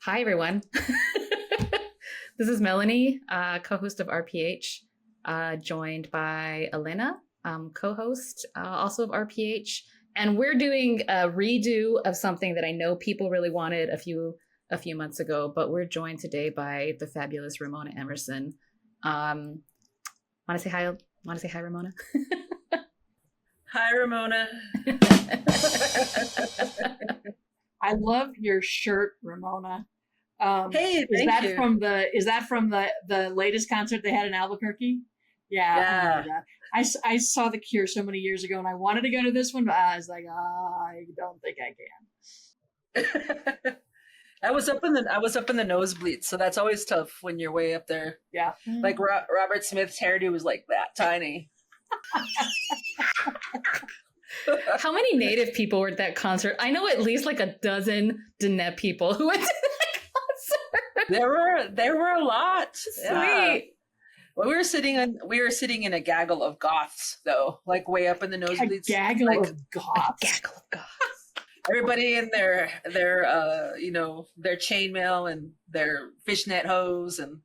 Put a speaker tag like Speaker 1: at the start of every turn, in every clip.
Speaker 1: Hi, everyone. This is Melanie, co-host of RPH, joined by Elena, co-host also of RPH. And we're doing a redo of something that I know people really wanted a few months ago, but we're joined today by the fabulous Ramona Emerson. Want to say hi? Want to say hi, Ramona?
Speaker 2: Hi, Ramona.
Speaker 3: I love your shirt, Ramona.
Speaker 2: Hey,
Speaker 3: is
Speaker 2: thank
Speaker 3: that
Speaker 2: you.
Speaker 3: Is that from the latest concert they had in Albuquerque? Yeah. Oh my God. I saw The Cure so many years ago, and I wanted to go to this one, but I was like, I don't think I
Speaker 2: can. I was up in the nosebleeds, so that's always tough when you're way up there.
Speaker 3: Yeah.
Speaker 2: Like Robert Smith's hairdo was like that tiny.
Speaker 1: How many Native people were at that concert? I know at least like a dozen Diné people who went to that concert.
Speaker 2: There were a lot.
Speaker 1: Sweet.
Speaker 2: Yeah. Well, we were sitting in a gaggle of goths, though, like way up in the nosebleeds.
Speaker 3: A gaggle of goths.
Speaker 1: A gaggle of goths.
Speaker 2: Everybody in their chainmail and their fishnet hose and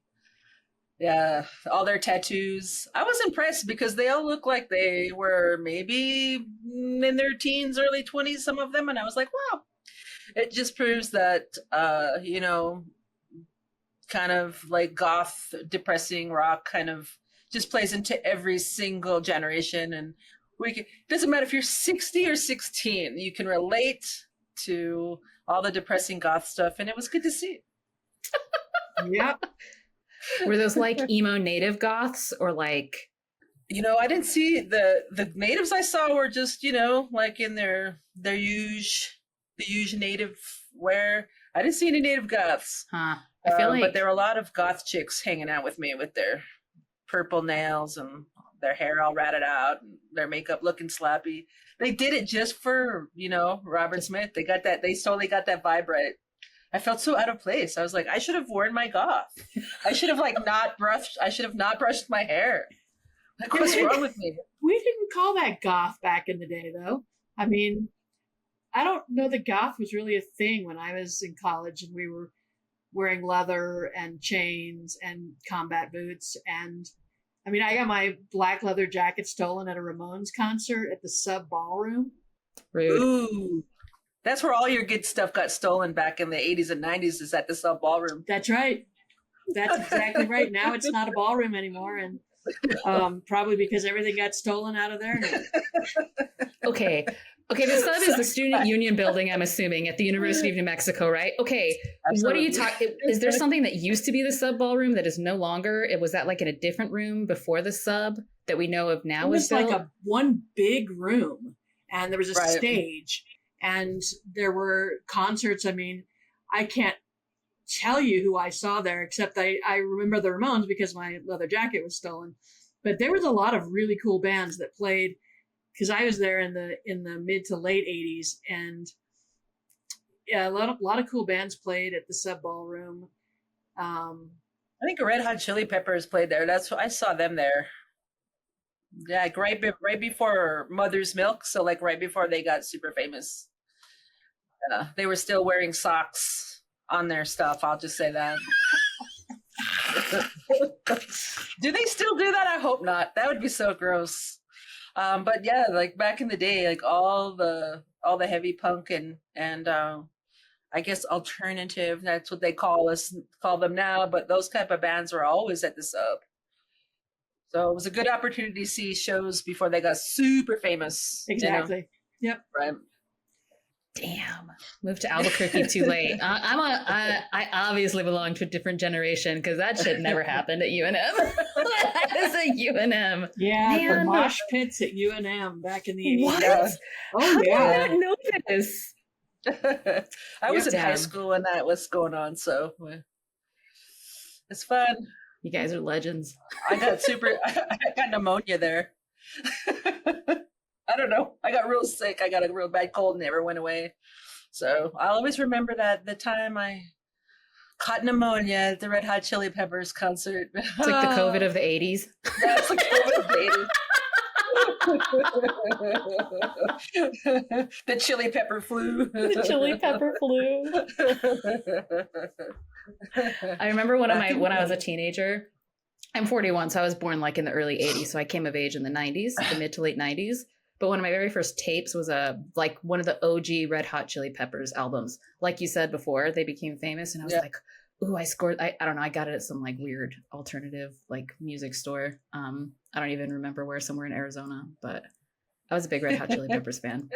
Speaker 2: yeah, all their tattoos. I was impressed because they all look like they were maybe in their teens, early 20s, some of them, and I was like, wow. It just proves that kind of like goth, depressing rock kind of just plays into every single generation, and it doesn't matter if you're 60 or 16, you can relate to all the depressing goth stuff, and it was good to see.
Speaker 3: Yep.
Speaker 1: Were those like emo native goths or like?
Speaker 2: I didn't see the natives I saw were just, like in their huge native wear. I didn't see any native goths.
Speaker 1: Huh. I feel like,
Speaker 2: but there were a lot of goth chicks hanging out with me with their purple nails and their hair all ratted out and their makeup looking sloppy. They did it just for, Robert Smith. They totally got that vibe right. I felt so out of place. I was like, I should have worn my goth. I should have not brushed my hair. Like, what's wrong with me?
Speaker 3: We didn't call that goth back in the day, though. I mean, I don't know that goth was really a thing when I was in college and we were wearing leather and chains and combat boots. And I mean, I got my black leather jacket stolen at a Ramones concert at the Sub Ballroom.
Speaker 1: Rude.
Speaker 2: Ooh. That's where all your good stuff got stolen back in the 80s and 90s, is at the Sub Ballroom.
Speaker 3: That's right. That's exactly right. Now it's not a ballroom anymore. And probably because everything got stolen out of there.
Speaker 1: Okay. The Sub is the student union building, I'm assuming, at the University of New Mexico, right? Okay.
Speaker 2: Absolutely.
Speaker 1: What are you talking? Is there something that used to be the Sub Ballroom that is no longer? Was that like in a different room before the Sub that we know of now?
Speaker 3: It was
Speaker 1: built?
Speaker 3: like one big room, and there was a stage. And there were concerts. I mean, I can't tell you who I saw there, except I remember the Ramones because my leather jacket was stolen. But there was a lot of really cool bands that played, because I was there in the mid to late 80s. And yeah, a lot of cool bands played at the Sub Ballroom.
Speaker 2: I think Red Hot Chili Peppers played there. That's what I saw them there. Yeah, right before Mother's Milk. So like right before they got super famous. They were still wearing socks on their stuff. I'll just say that. Do they still do that? I hope not. That would be so gross. But yeah, like back in the day, like all the heavy punk and I guess alternative, that's what they call them now. But those type of bands were always at the Sub. So it was a good opportunity to see shows before they got super famous.
Speaker 3: Exactly. Yep.
Speaker 2: Right.
Speaker 1: Damn, moved to Albuquerque too late. I obviously belong to a different generation because that shit never happened at UNM. That is a UNM.
Speaker 3: Yeah, man. The mosh pits at UNM back in the 80s.
Speaker 1: What?
Speaker 3: Oh,
Speaker 1: how
Speaker 3: yeah.
Speaker 1: did I not know this?
Speaker 2: I was in high school when that was going on, so it's fun.
Speaker 1: You guys are legends.
Speaker 2: I got pneumonia there. I don't know. I got real sick. I got a real bad cold and never went away. So I'll always remember that the time I caught pneumonia at the Red Hot Chili Peppers concert.
Speaker 1: It's like the COVID of the 80s.
Speaker 2: That's the COVID of the 80s. The chili pepper flu.
Speaker 1: The chili pepper flu. I remember when I was a teenager. I'm 41, so I was born like in the early 80s. So I came of age in the 90s, the mid to late 90s. But one of my very first tapes was like one of the OG Red Hot Chili Peppers albums. Like you said before, they became famous, and I was like, "Ooh, I scored!" I don't know. I got it at some like weird alternative like music store. I don't even remember where, somewhere in Arizona. But I was a big Red Hot Chili Peppers fan.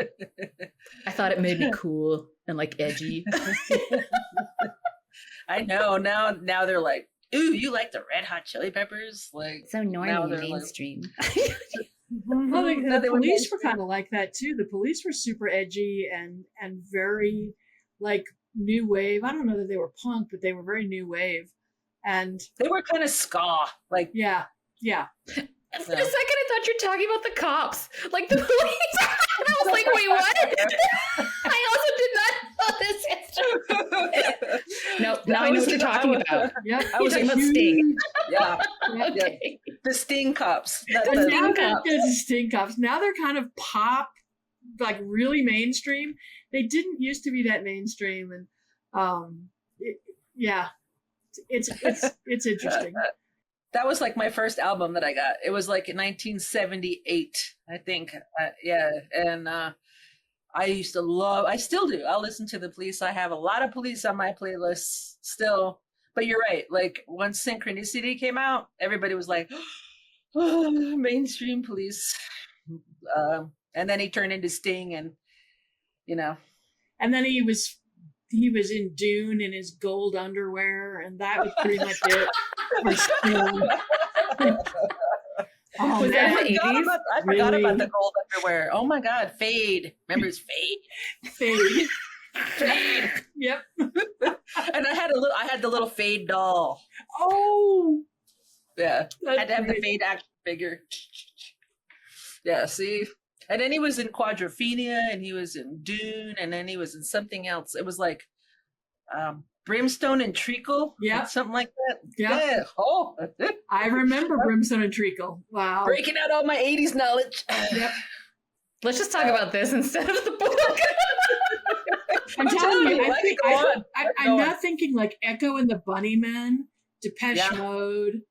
Speaker 1: I thought it made me cool and like edgy.
Speaker 2: I know. Now they're like, "Ooh, you like the Red Hot Chili Peppers?" Like
Speaker 1: so normally mainstream.
Speaker 3: Like, well, the police were kind of like that too. The police were super edgy and very like new wave. I don't know that they were punk, but they were very new wave, and
Speaker 2: they were kind of ska. Like
Speaker 3: yeah.
Speaker 1: For a second, I thought you were talking about the cops, like the police. And I was like, wait, what? I also did not know this history. No, now I know what you're talking about.
Speaker 3: Yeah,
Speaker 1: I was talking about Sting.
Speaker 2: Yeah.
Speaker 1: Okay.
Speaker 2: The Sting cops.
Speaker 3: The Sting cops. Now they're kind of pop, like really mainstream. They didn't used to be that mainstream, and it's interesting.
Speaker 2: That was like my first album that I got. It was like in 1978, I think. And I used to I still do. I'll listen to the Police. I have a lot of Police on my playlist still. But you're right. Like once Synchronicity came out, everybody was like, oh, mainstream Police. And then he turned into Sting, and
Speaker 3: and then he was in Dune in his gold underwear, and that was pretty much it.
Speaker 2: Oh, was man. I forgot about the gold underwear. Oh my God, Fade. Remember his Fade? Fade.
Speaker 3: Yep.
Speaker 2: And I had the little Fade doll.
Speaker 3: Oh.
Speaker 2: Yeah. I had to have the Fade action figure. Yeah, see? And then he was in Quadrophenia, and he was in Dune, and then he was in something else. It was like Brimstone and Treacle.
Speaker 3: Yeah.
Speaker 2: Something like that.
Speaker 3: Yeah.
Speaker 2: Oh.
Speaker 3: I remember Brimstone and Treacle. Wow.
Speaker 2: Breaking out all my 80s knowledge.
Speaker 3: Yep.
Speaker 1: Let's just talk about this instead of the book.
Speaker 3: I'm telling you, I'm now thinking like Echo and the Bunnymen, Depeche Mode.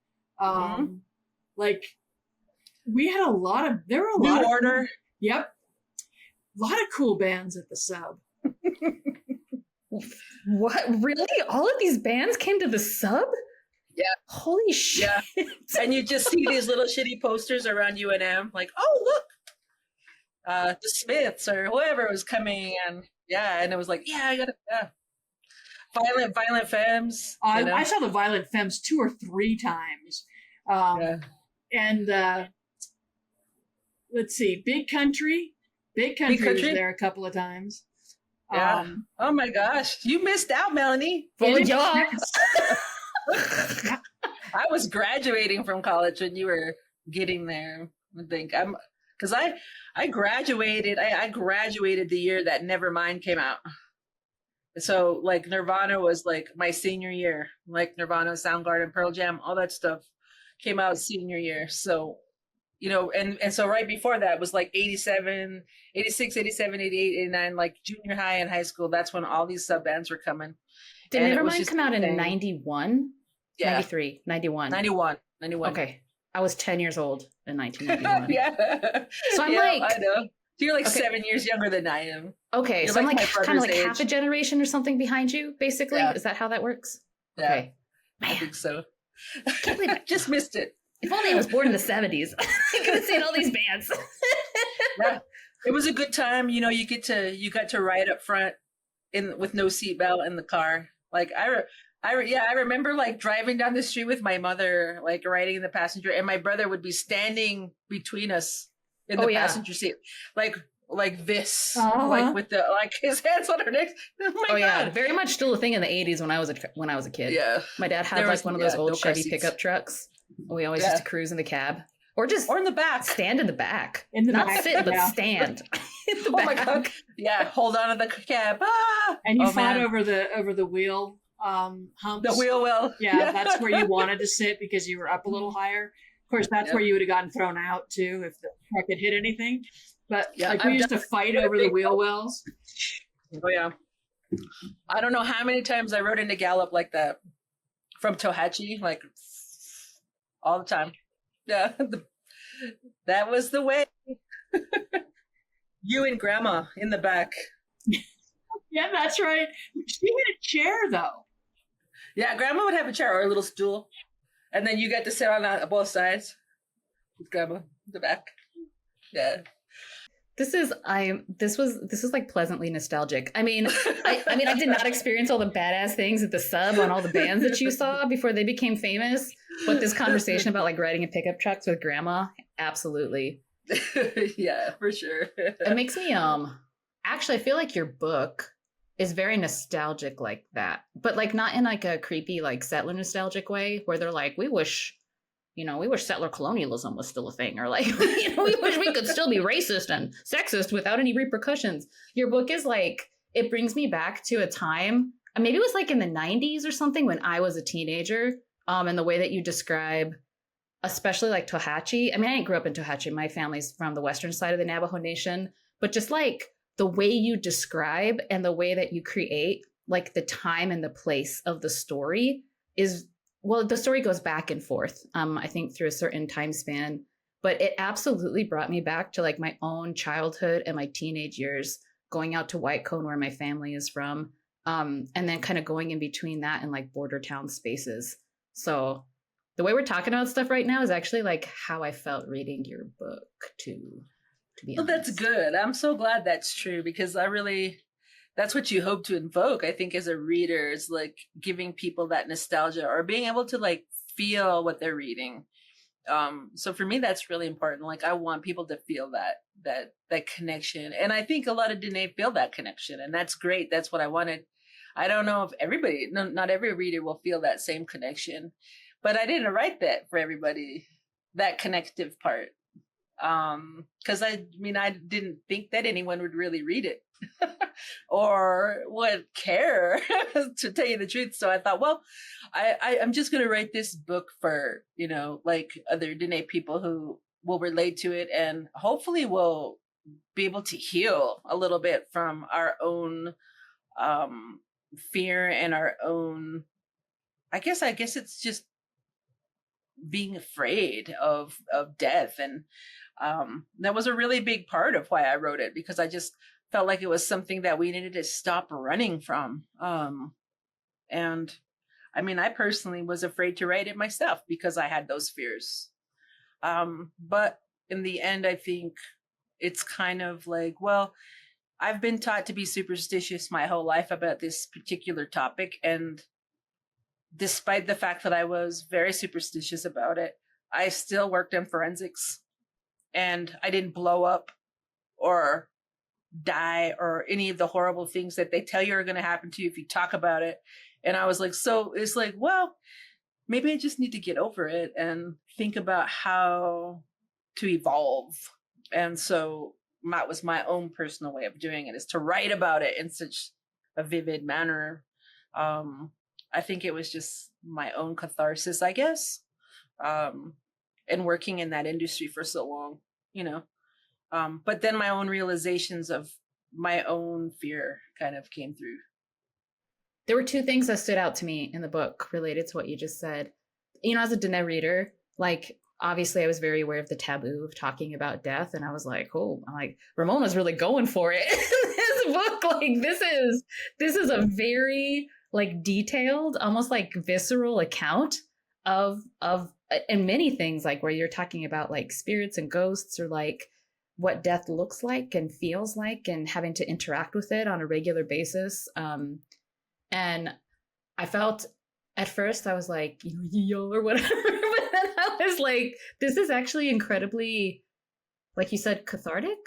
Speaker 3: Like we had there were a lot
Speaker 2: New Order.
Speaker 3: Yep. A lot of cool bands at the Sub.
Speaker 1: What? Really? All of these bands came to the Sub?
Speaker 2: Yeah.
Speaker 1: Holy shit.
Speaker 2: Yeah. And you just see these little shitty posters around UNM, like, oh, look. The Smiths or whoever was coming, and and it was like, I gotta, Violent Femmes.
Speaker 3: I saw the Violent Femmes 2 or 3 times. And let's see, Big Country was there a couple of times.
Speaker 2: Yeah. Oh my gosh, you missed out, Melanie.
Speaker 1: Full of job.
Speaker 2: I was graduating from college when you were getting there. I think because I graduated. I graduated the year that Nevermind came out. So like Nirvana was like my senior year. Like Nirvana, Soundgarden, Pearl Jam, all that stuff came out senior year. So and so right before that was like 87, 86, 87, 88, 89, like junior high and high school. That's when all these sub bands were coming.
Speaker 1: Did Nevermind come out in 91?
Speaker 2: Yeah.
Speaker 1: 93, 91.
Speaker 2: 91.
Speaker 1: Okay. I was 10 years old in 1991.
Speaker 2: Yeah.
Speaker 1: So I'm like,
Speaker 2: I know. So you're like 7 years younger than I am.
Speaker 1: Okay.
Speaker 2: You're
Speaker 1: so I'm like kind of like
Speaker 2: age.
Speaker 1: half a generation or something behind you, basically. Yeah. Is that how that works?
Speaker 2: Yeah.
Speaker 1: Okay.
Speaker 2: I think so. Just missed it.
Speaker 1: If only I was born in the 70s. I could have seen all these bands.
Speaker 2: Yeah. It was a good time. You got to ride up front with no seatbelt in the car. Like I remember like driving down the street with my mother, like riding in the passenger, and my brother would be standing between us in the passenger seat, like this, like with his hands on her neck. Oh my God.
Speaker 1: Yeah, very much still a thing in the 80s when I was a kid.
Speaker 2: Yeah,
Speaker 1: my dad had one of those old Chevy pickup trucks. We always used to cruise in the cab. Or in the back. Stand in the back. Not sit, but stand. In the back.
Speaker 2: My God. Yeah, hold on to the cab.
Speaker 3: And you fought over the wheel humps.
Speaker 2: The wheel well.
Speaker 3: Yeah, that's where you wanted to sit because you were up a little higher. Of course, that's where you would have gotten thrown out too if the truck had hit anything. But like we used to fight over the wheel wells.
Speaker 2: Oh yeah. I don't know how many times I rode into Gallup like that from Tohatchi, like all the time. Yeah, that was the way. You and Grandma in the back.
Speaker 3: Yeah, that's right. She had a chair though.
Speaker 2: Yeah, Grandma would have a chair or a little stool, and then you get to sit on both sides with Grandma in the back. Yeah.
Speaker 1: This is like pleasantly nostalgic. I mean, I did not experience all the badass things at the sub on all the bands that you saw before they became famous. But this conversation about like riding in pickup trucks with Grandma, absolutely.
Speaker 2: Yeah, for sure.
Speaker 1: It makes me actually I feel like your book is very nostalgic like that, but like not in like a creepy like settler nostalgic way where they're like, we wish settler colonialism was still a thing, or like, we wish we could still be racist and sexist without any repercussions. Your book is like, it brings me back to a time, maybe it was like in the 90s or something when I was a teenager, and the way that you describe, especially like Tohatchi. I mean, I didn't grow up in Tohatchi. My family's from the western side of the Navajo Nation, but just like the way you describe and the way that you create like the time and the place of the story is, well, the story goes back and forth, I think through a certain time span, but it absolutely brought me back to like my own childhood and my teenage years, going out to White Cone where my family is from, and then kind of going in between that and like border town spaces. So the way we're talking about stuff right now is actually like how I felt reading your book to be honest.
Speaker 2: Well, that's good. I'm so glad that's true, because that's what you hope to invoke, I think, as a reader, is like giving people that nostalgia or being able to like feel what they're reading. So for me, that's really important. Like, I want people to feel that connection. And I think a lot of Diné feel that connection, and that's great. That's what I wanted. I don't know if not every reader will feel that same connection, but I didn't write that for everybody, that connective part. Because I didn't think that anyone would really read it or would care, to tell you the truth. So I thought, well, I'm just going to write this book for, like other Diné people who will relate to it and hopefully will be able to heal a little bit from our own fear and our own, I guess it's just being afraid of death. And that was a really big part of why I wrote it, because I just felt like it was something that we needed to stop running from. And I mean, I personally was afraid to write it myself because I had those fears. But in the end, I think it's kind of like, well, I've been taught to be superstitious my whole life about this particular topic. And despite the fact that I was very superstitious about it, I still worked in forensics, and I didn't blow up or die or any of the horrible things that they tell you are going to happen to you if you talk about it. And I was like, so it's like, well, maybe I just need to get over it and think about how to evolve. And so that was my own personal way of doing it, is to write about it in such a vivid manner. I think it was just my own catharsis, I guess. And working in that industry for so long, but then my own realizations of my own fear kind of came through.
Speaker 1: There were two things that stood out to me in the book related to what you just said. As a Diné reader, like, obviously I was very aware of the taboo of talking about death. And I was like, Ramona's really going for it. This book, like, this is a very like detailed, almost like visceral account of and many things, like where you're talking about like spirits and ghosts, or like what death looks like and feels like, and having to interact with it on a regular basis. And I felt at first, I was like, yo, or whatever. But then I was like, this is actually incredibly, like you said, cathartic,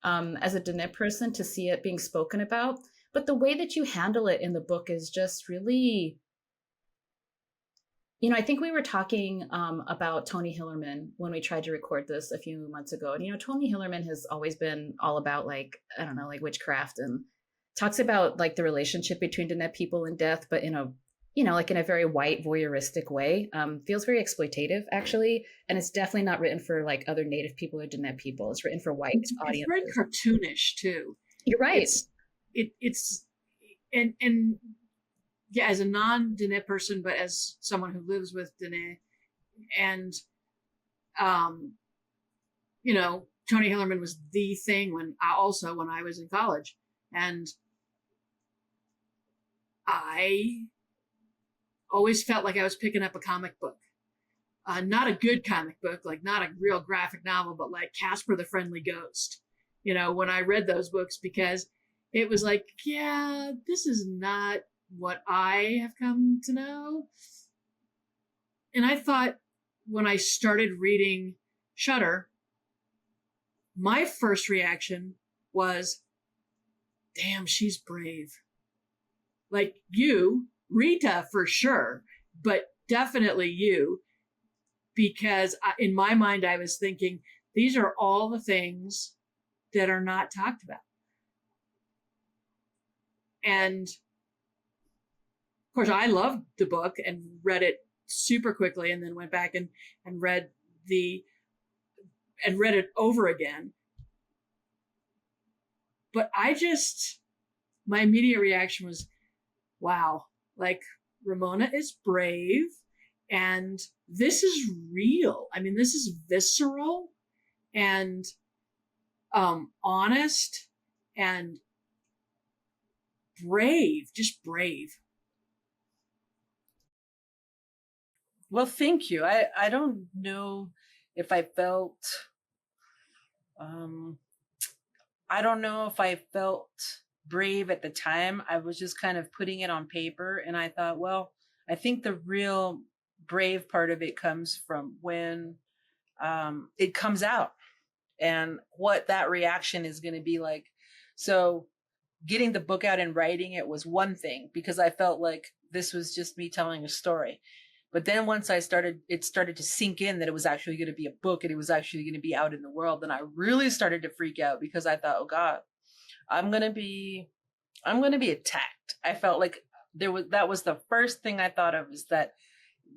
Speaker 1: as a Diné person, to see it being spoken about. But the way that you handle it in the book is just really, I think we were talking about Tony Hillerman when we tried to record this a few months ago. And, Tony Hillerman has always been all about, like, I don't know, like witchcraft, and talks about like the relationship between Diné people and death, but in like in a very white voyeuristic way. Feels very exploitative, actually, and it's definitely not written for like other Native people or Diné people. It's written for white
Speaker 3: It's very
Speaker 1: audiences.
Speaker 3: cartoonish too.
Speaker 1: You're right.
Speaker 3: It's and yeah, as a non-Diné person, but as someone who lives with Diné, and Tony Hillerman was the thing when I was in college, and I always felt like I was picking up a comic book. Not a good comic book, like not a real graphic novel, but like Casper the Friendly Ghost. When I read those books, because it was like, yeah, this is not what I have come to know. And I thought when I started reading Shudder, my first reaction was, damn, she's brave. Like you, Rita for sure, but definitely you, because in my mind, I was thinking, these are all the things that are not talked about. And of course, I loved the book and read it super quickly, and then went back and read it over again. But my immediate reaction was, wow, like Ramona is brave, and this is real. I mean, this is visceral and honest and brave, just brave.
Speaker 2: Well, thank you. I don't know if I felt I don't know if I felt brave at the time. I was just kind of putting it on paper, and I thought, well, I think the real brave part of it comes from when it comes out and what that reaction is going to be like. So getting the book out and writing it was one thing, because I felt like this was just me telling a story. But then once it started to sink in that it was actually going to be a book and it was actually going to be out in the world, then I really started to freak out, because I thought, oh God, I'm going to be attacked. I felt like that was the first thing I thought of, is that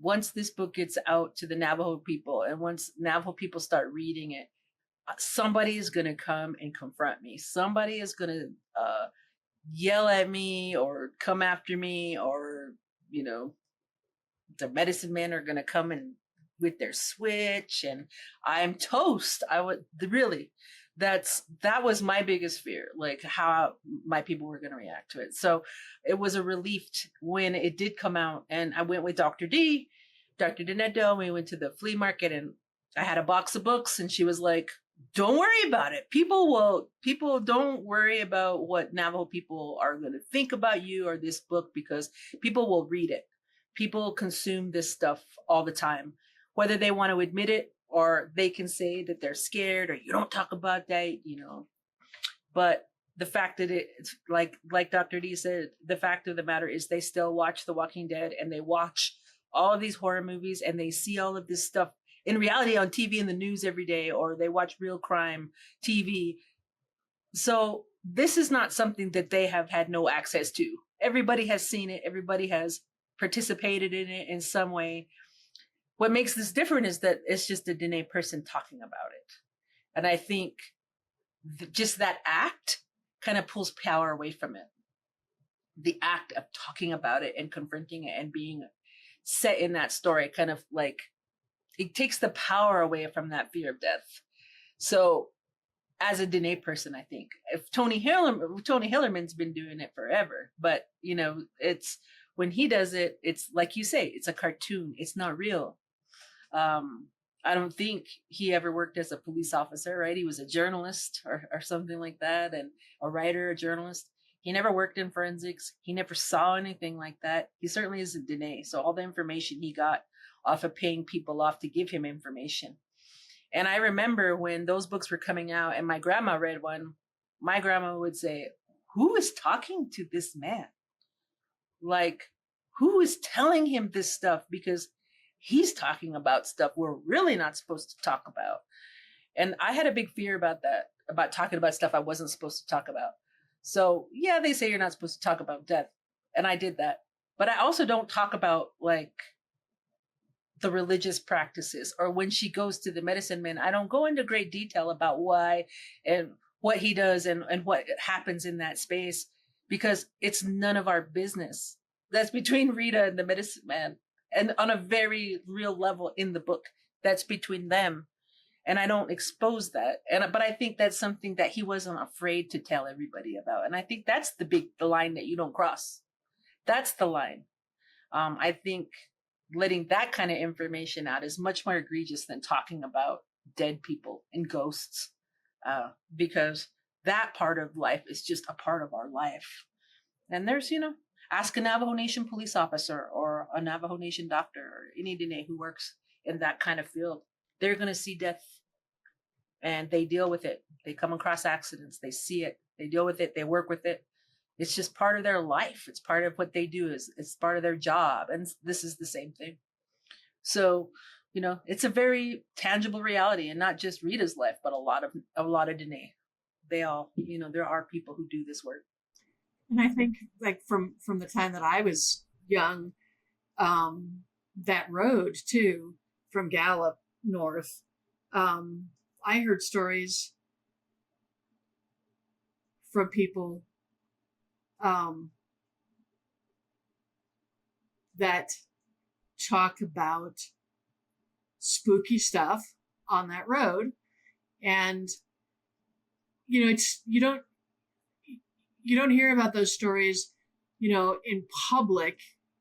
Speaker 2: once this book gets out to the Navajo people, and once Navajo people start reading it, somebody is going to come and confront me. Somebody is going to yell at me or come after me, or, the medicine men are going to come in with their switch, and I'm toast. That was my biggest fear, like how my people were going to react to it. So it was a relief when it did come out, and I went with Dr. Diné. We went to the flea market, and I had a box of books, and she was like, don't worry about it. People don't worry about what Navajo people are going to think about you or this book, because people will read it. People consume this stuff all the time, whether they want to admit it, or they can say that they're scared, or you don't talk about that, But the fact that it's like Dr. D said, the fact of the matter is they still watch The Walking Dead, and they watch all of these horror movies, and they see all of this stuff in reality on TV and the news every day, or they watch real crime TV. So this is not something that they have had no access to. Everybody has seen it. Everybody has participated in it in some way. What makes this different is that it's just a Diné person talking about it. And I think just that act kind of pulls power away from it. The act of talking about it and confronting it and being set in that story kind of like, it takes the power away from that fear of death. So as a Diné person, I think if Tony Hillerman's been doing it forever, but it's when he does it, it's like you say, it's a cartoon. It's not real. I don't think he ever worked as a police officer, right? He was a journalist or something like that, and a writer, a journalist. He never worked in forensics. He never saw anything like that. He certainly isn't Diné. So all the information he got off of paying people off to give him information. And I remember when those books were coming out and my grandma read one, my grandma would say, who is talking to this man? Like, who is telling him this stuff? Because he's talking about stuff we're really not supposed to talk about. And I had a big fear about that, about talking about stuff I wasn't supposed to talk about. So yeah, they say you're not supposed to talk about death. And I did that. But I also don't talk about like the religious practices, or when she goes to the medicine man, I don't go into great detail about why and what he does and what happens in that space, because it's none of our business. That's between Rita and the medicine man. And on a very real level in the book, that's between them. And I don't expose that. But I think that's something that he wasn't afraid to tell everybody about. And I think that's the line that you don't cross. That's the line. I think letting that kind of information out is much more egregious than talking about dead people and ghosts, because that part of life is just a part of our life. And there's, ask a Navajo Nation police officer or a Navajo Nation doctor or any Diné who works in that kind of field. They're going to see death and they deal with it. They come across accidents. They see it. They deal with it. They work with it. It's just part of their life. It's part of what they do. It's part of their job. And this is the same thing. So, it's a very tangible reality, and not just Rita's life, but a lot of Diné. They all, there are people who do this work.
Speaker 3: And I think like from the time that I was young, that road too, from Gallup north, I heard stories from people that talk about spooky stuff on that road. And it's you don't hear about those stories in public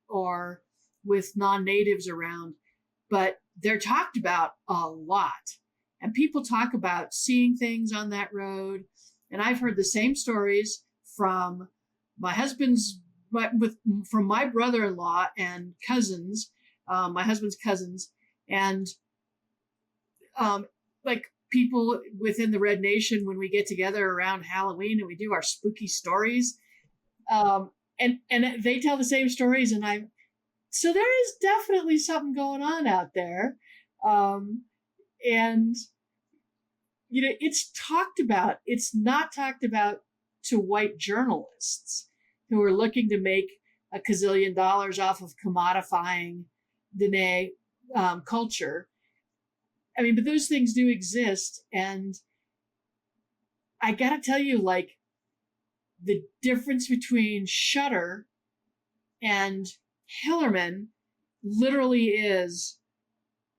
Speaker 3: or with non-natives around, but they're talked about a lot. And people talk about seeing things on that road. And I've heard the same stories from my husband's, from my brother-in-law and cousins, my husband's cousins, and like people within the Red Nation when we get together around Halloween and we do our spooky stories. And they tell the same stories, and so there is definitely something going on out there. And it's talked about. It's not talked about to white journalists who are looking to make a gazillion dollars off of commodifying Diné culture. I mean, but those things do exist. And I got to tell you, like, the difference between Shutter and Hillerman literally is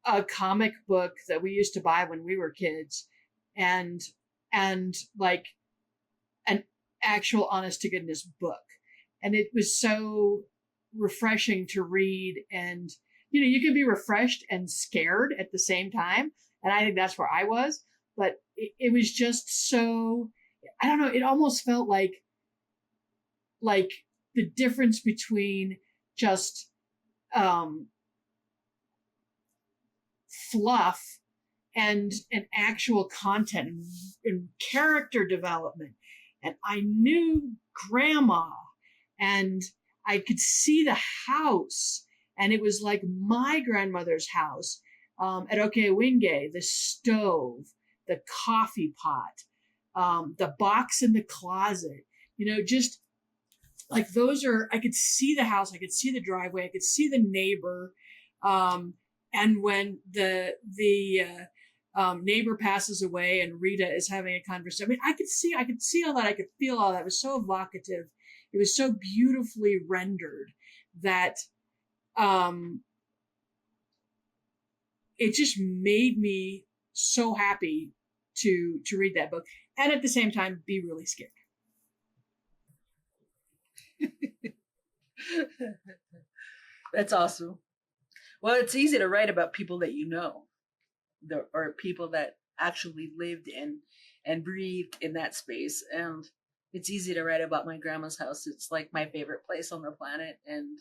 Speaker 3: a comic book that we used to buy when we were kids, and like an actual honest to goodness book. And it was so refreshing to read, and you can be refreshed and scared at the same time. And I think that's where I was, but it was just so, I don't know, it almost felt like the difference between just fluff and an actual content and character development. And I knew Grandma, and I could see the house, and it was like my grandmother's house at Okewinge, the stove, the coffee pot, the box in the closet, just like those are, I could see the house, I could see the driveway, I could see the neighbor. And when the neighbor passes away and Rita is having a conversation, I mean, I could see all that. I could feel all that. It was so evocative. It was so beautifully rendered that it just made me so happy to read that book, and at the same time be really scared.
Speaker 2: That's awesome. Well, it's easy to write about people that or people that actually lived and breathed in that space. And it's easy to write about my grandma's house. It's like my favorite place on the planet. And,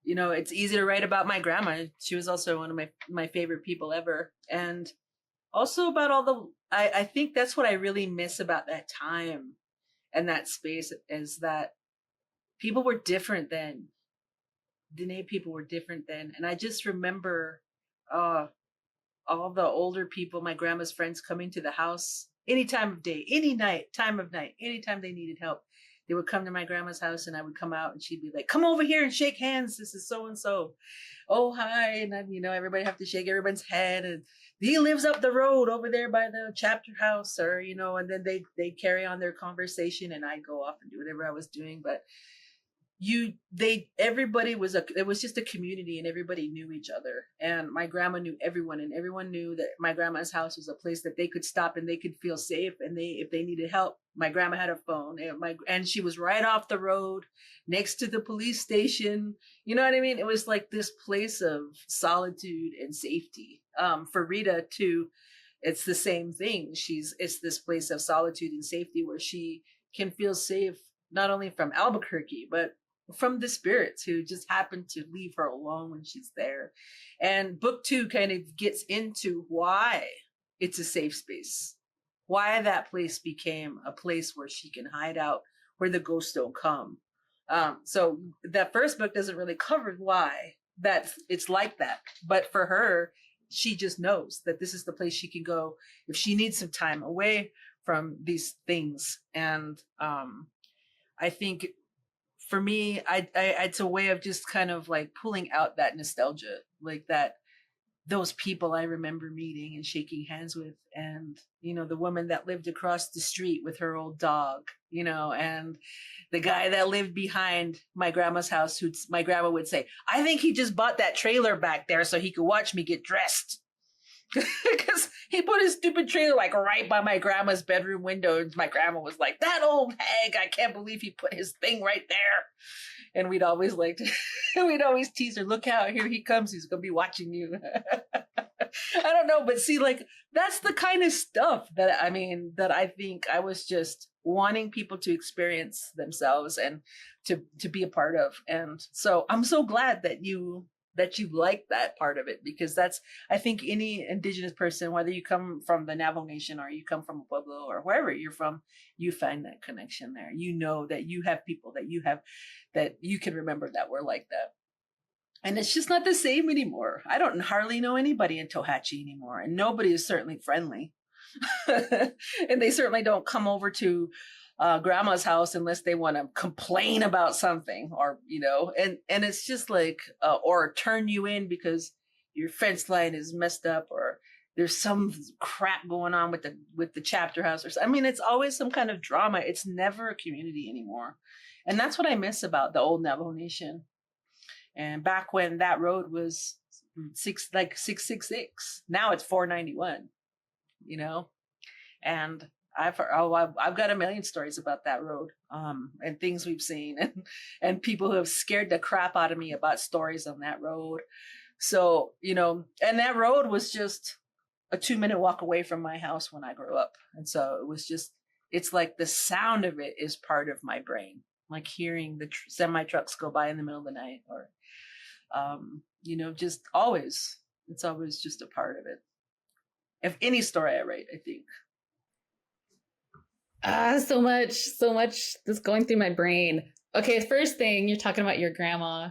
Speaker 2: it's easy to write about my grandma. She was also one of my favorite people ever. And also about I think that's what I really miss about that time and that space, is that people were different then. Diné people were different then. And I just remember all the older people, my grandma's friends, coming to the house any time of day, any time of night, anytime they needed help. they would come to my grandma's house, and I would come out, and she'd be like, "Come over here and shake hands. This is so and so. Oh, hi." And then, everybody have to shake everyone's hand, and he lives up the road over there by the chapter house, or and then they carry on their conversation, and I go off and do whatever I was doing. But everybody it was just a community, and everybody knew each other, and my grandma knew everyone, and everyone knew that my grandma's house was a place that they could stop and they could feel safe, and if they needed help, my grandma had a phone, and she was right off the road next to the police station. You know what I mean? It was like this place of solitude and safety. For Rita too, it's the same thing. It's this place of solitude and safety where she can feel safe, not only from Albuquerque, but from the spirits who just happen to leave her alone when she's there. And book 2 kind of gets into why it's a safe space, why that place became a place where she can hide out, where the ghosts don't come. So that first book doesn't really cover why that it's like that, but for her, she just knows that this is the place she can go if she needs some time away from these things. And I think for me, it's a way of just kind of like pulling out that nostalgia, like those people I remember meeting and shaking hands with, and the woman that lived across the street with her old dog, and the guy that lived behind my grandma's house, who my grandma would say, "I think he just bought that trailer back there so he could watch me get dressed." Because he put his stupid trailer like right by my grandma's bedroom window, and my grandma was like, "That old hag, I can't believe he put his thing right there." And we'd always we'd always tease her, "Look out, here he comes, he's gonna be watching you." I don't know, but see, like, that's the kind of stuff that I think I was just wanting people to experience themselves and to be a part of. And so I'm so glad that you like that part of it, because that's, I think, any Indigenous person, whether you come from the Navajo Nation or you come from a Pueblo or wherever you're from, you find that connection there. That you have people that you can remember that were like that. And it's just not the same anymore. I don't hardly know anybody in Tohatchi anymore, and nobody is certainly friendly. And they certainly don't come over to grandma's house unless they want to complain about something, or and it's just like or turn you in because your fence line is messed up, or there's some crap going on with the chapter house, or it's always some kind of drama. It's never a community anymore, and that's what I miss about the old Navajo Nation. And back when that road was 666, now it's 491, and I've got a million stories about that road, and things we've seen, and people who have scared the crap out of me about stories on that road. So, and that road was just a 2-minute walk away from my house when I grew up. And so it's like the sound of it is part of my brain, like hearing the semi trucks go by in the middle of the night, or, just always, it's always just a part of it. If any story I write, I think.
Speaker 1: So much that's going through my brain. Okay, first thing, you're talking about your grandma.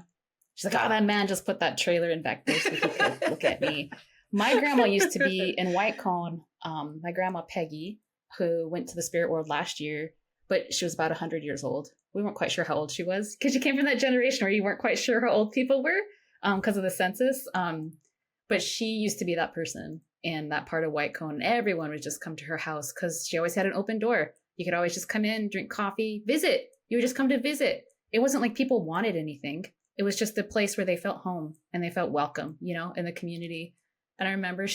Speaker 1: She's like, "Oh, that man just put that trailer in back there so he could look at me." My grandma used to be in White Cone. My grandma Peggy, who went to the spirit world last year, but she was about 100 years old. We weren't quite sure how old she was, because you came from that generation where you weren't quite sure how old people were because of the census. But she used to be that person in that part of White Cone. Everyone would just come to her house because she always had an open door. You could always just come in, drink coffee, visit. You would just come to visit. It wasn't like people wanted anything. It was just a place where they felt home and they felt welcome, in the community. And I remember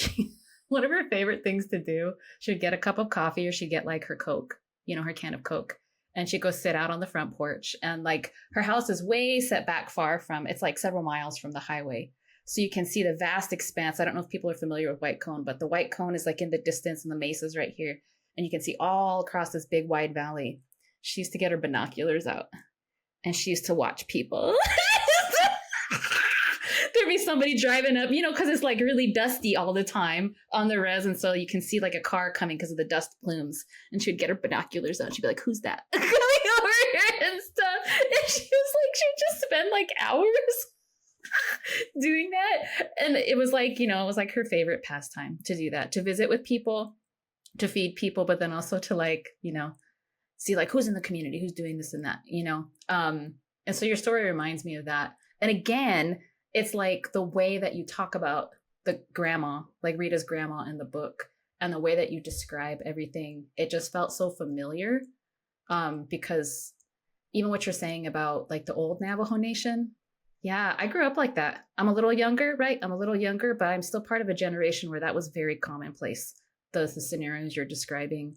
Speaker 1: one of her favorite things to do, she would get a cup of coffee, or she'd get like her Coke, her can of Coke. And she'd go sit out on the front porch. And like her house is way set back far from, it's like several miles from the highway. So you can see the vast expanse. I don't know if people are familiar with White Cone, but the White Cone is like in the distance, and the mesa's right here. And you can see all across this big wide valley. She used to get her binoculars out, and she used to watch people. There'd be somebody driving up, because it's like really dusty all the time on the res. And so you can see like a car coming because of the dust plumes. And she'd get her binoculars out. She'd be like, "Who's that?" Coming over here and stuff. And she would just spend like hours doing that. And it was like, it was like her favorite pastime to do that, to visit with people, to feed people, but then also to like, see like who's in the community, who's doing this and that, and so your story reminds me of that. And again, it's like the way that you talk about the grandma, like Rita's grandma in the book, and the way that you describe everything, it just felt so familiar. Because even what you're saying about like the old Navajo Nation, yeah, I grew up like that. I'm a little younger, right? I'm a little younger, but I'm still part of a generation where that was very commonplace, the scenarios you're describing.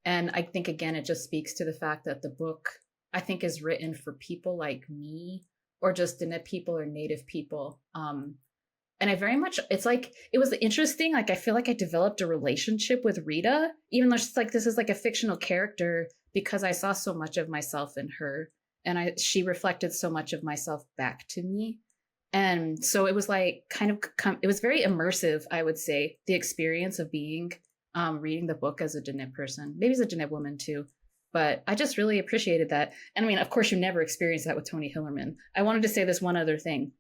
Speaker 1: And I think, again, it just speaks to the fact that the book, I think, is written for people like me, or just Diné people or Native people. And I very much, it's like, it was interesting. Like, I feel like I developed a relationship with Rita, even though she's like, this is like a fictional character, because I saw so much of myself in her. And she reflected so much of myself back to me. And so it was like it was very immersive, I would say, the experience of reading the book as a Diné person, maybe as a Diné woman too. But I just really appreciated that. And I mean, of course, you never experienced that with Tony Hillerman. I wanted to say this one other thing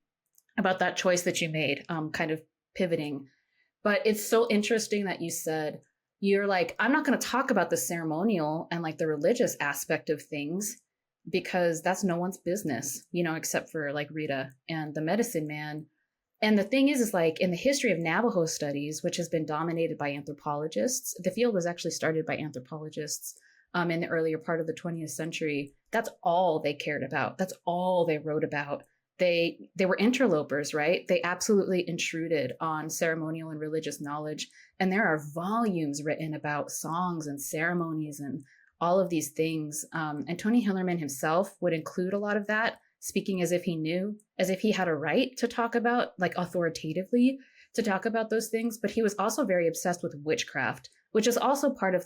Speaker 1: about that choice that you made, kind of pivoting. But it's so interesting that you said, you're like, I'm not going to talk about the ceremonial and like the religious aspect of things, because that's no one's business, except for like Rita and the medicine man. And the thing is like in the history of Navajo studies, which has been dominated by anthropologists, the field was actually started by anthropologists in the earlier part of the 20th century. That's all they cared about. That's all they wrote about. They were interlopers, right? They absolutely intruded on ceremonial and religious knowledge. And there are volumes written about songs and ceremonies and all of these things. And Tony Hillerman himself would include a lot of that, speaking as if he knew, as if he had a right to talk about, like authoritatively, to talk about those things. But he was also very obsessed with witchcraft, which is also part of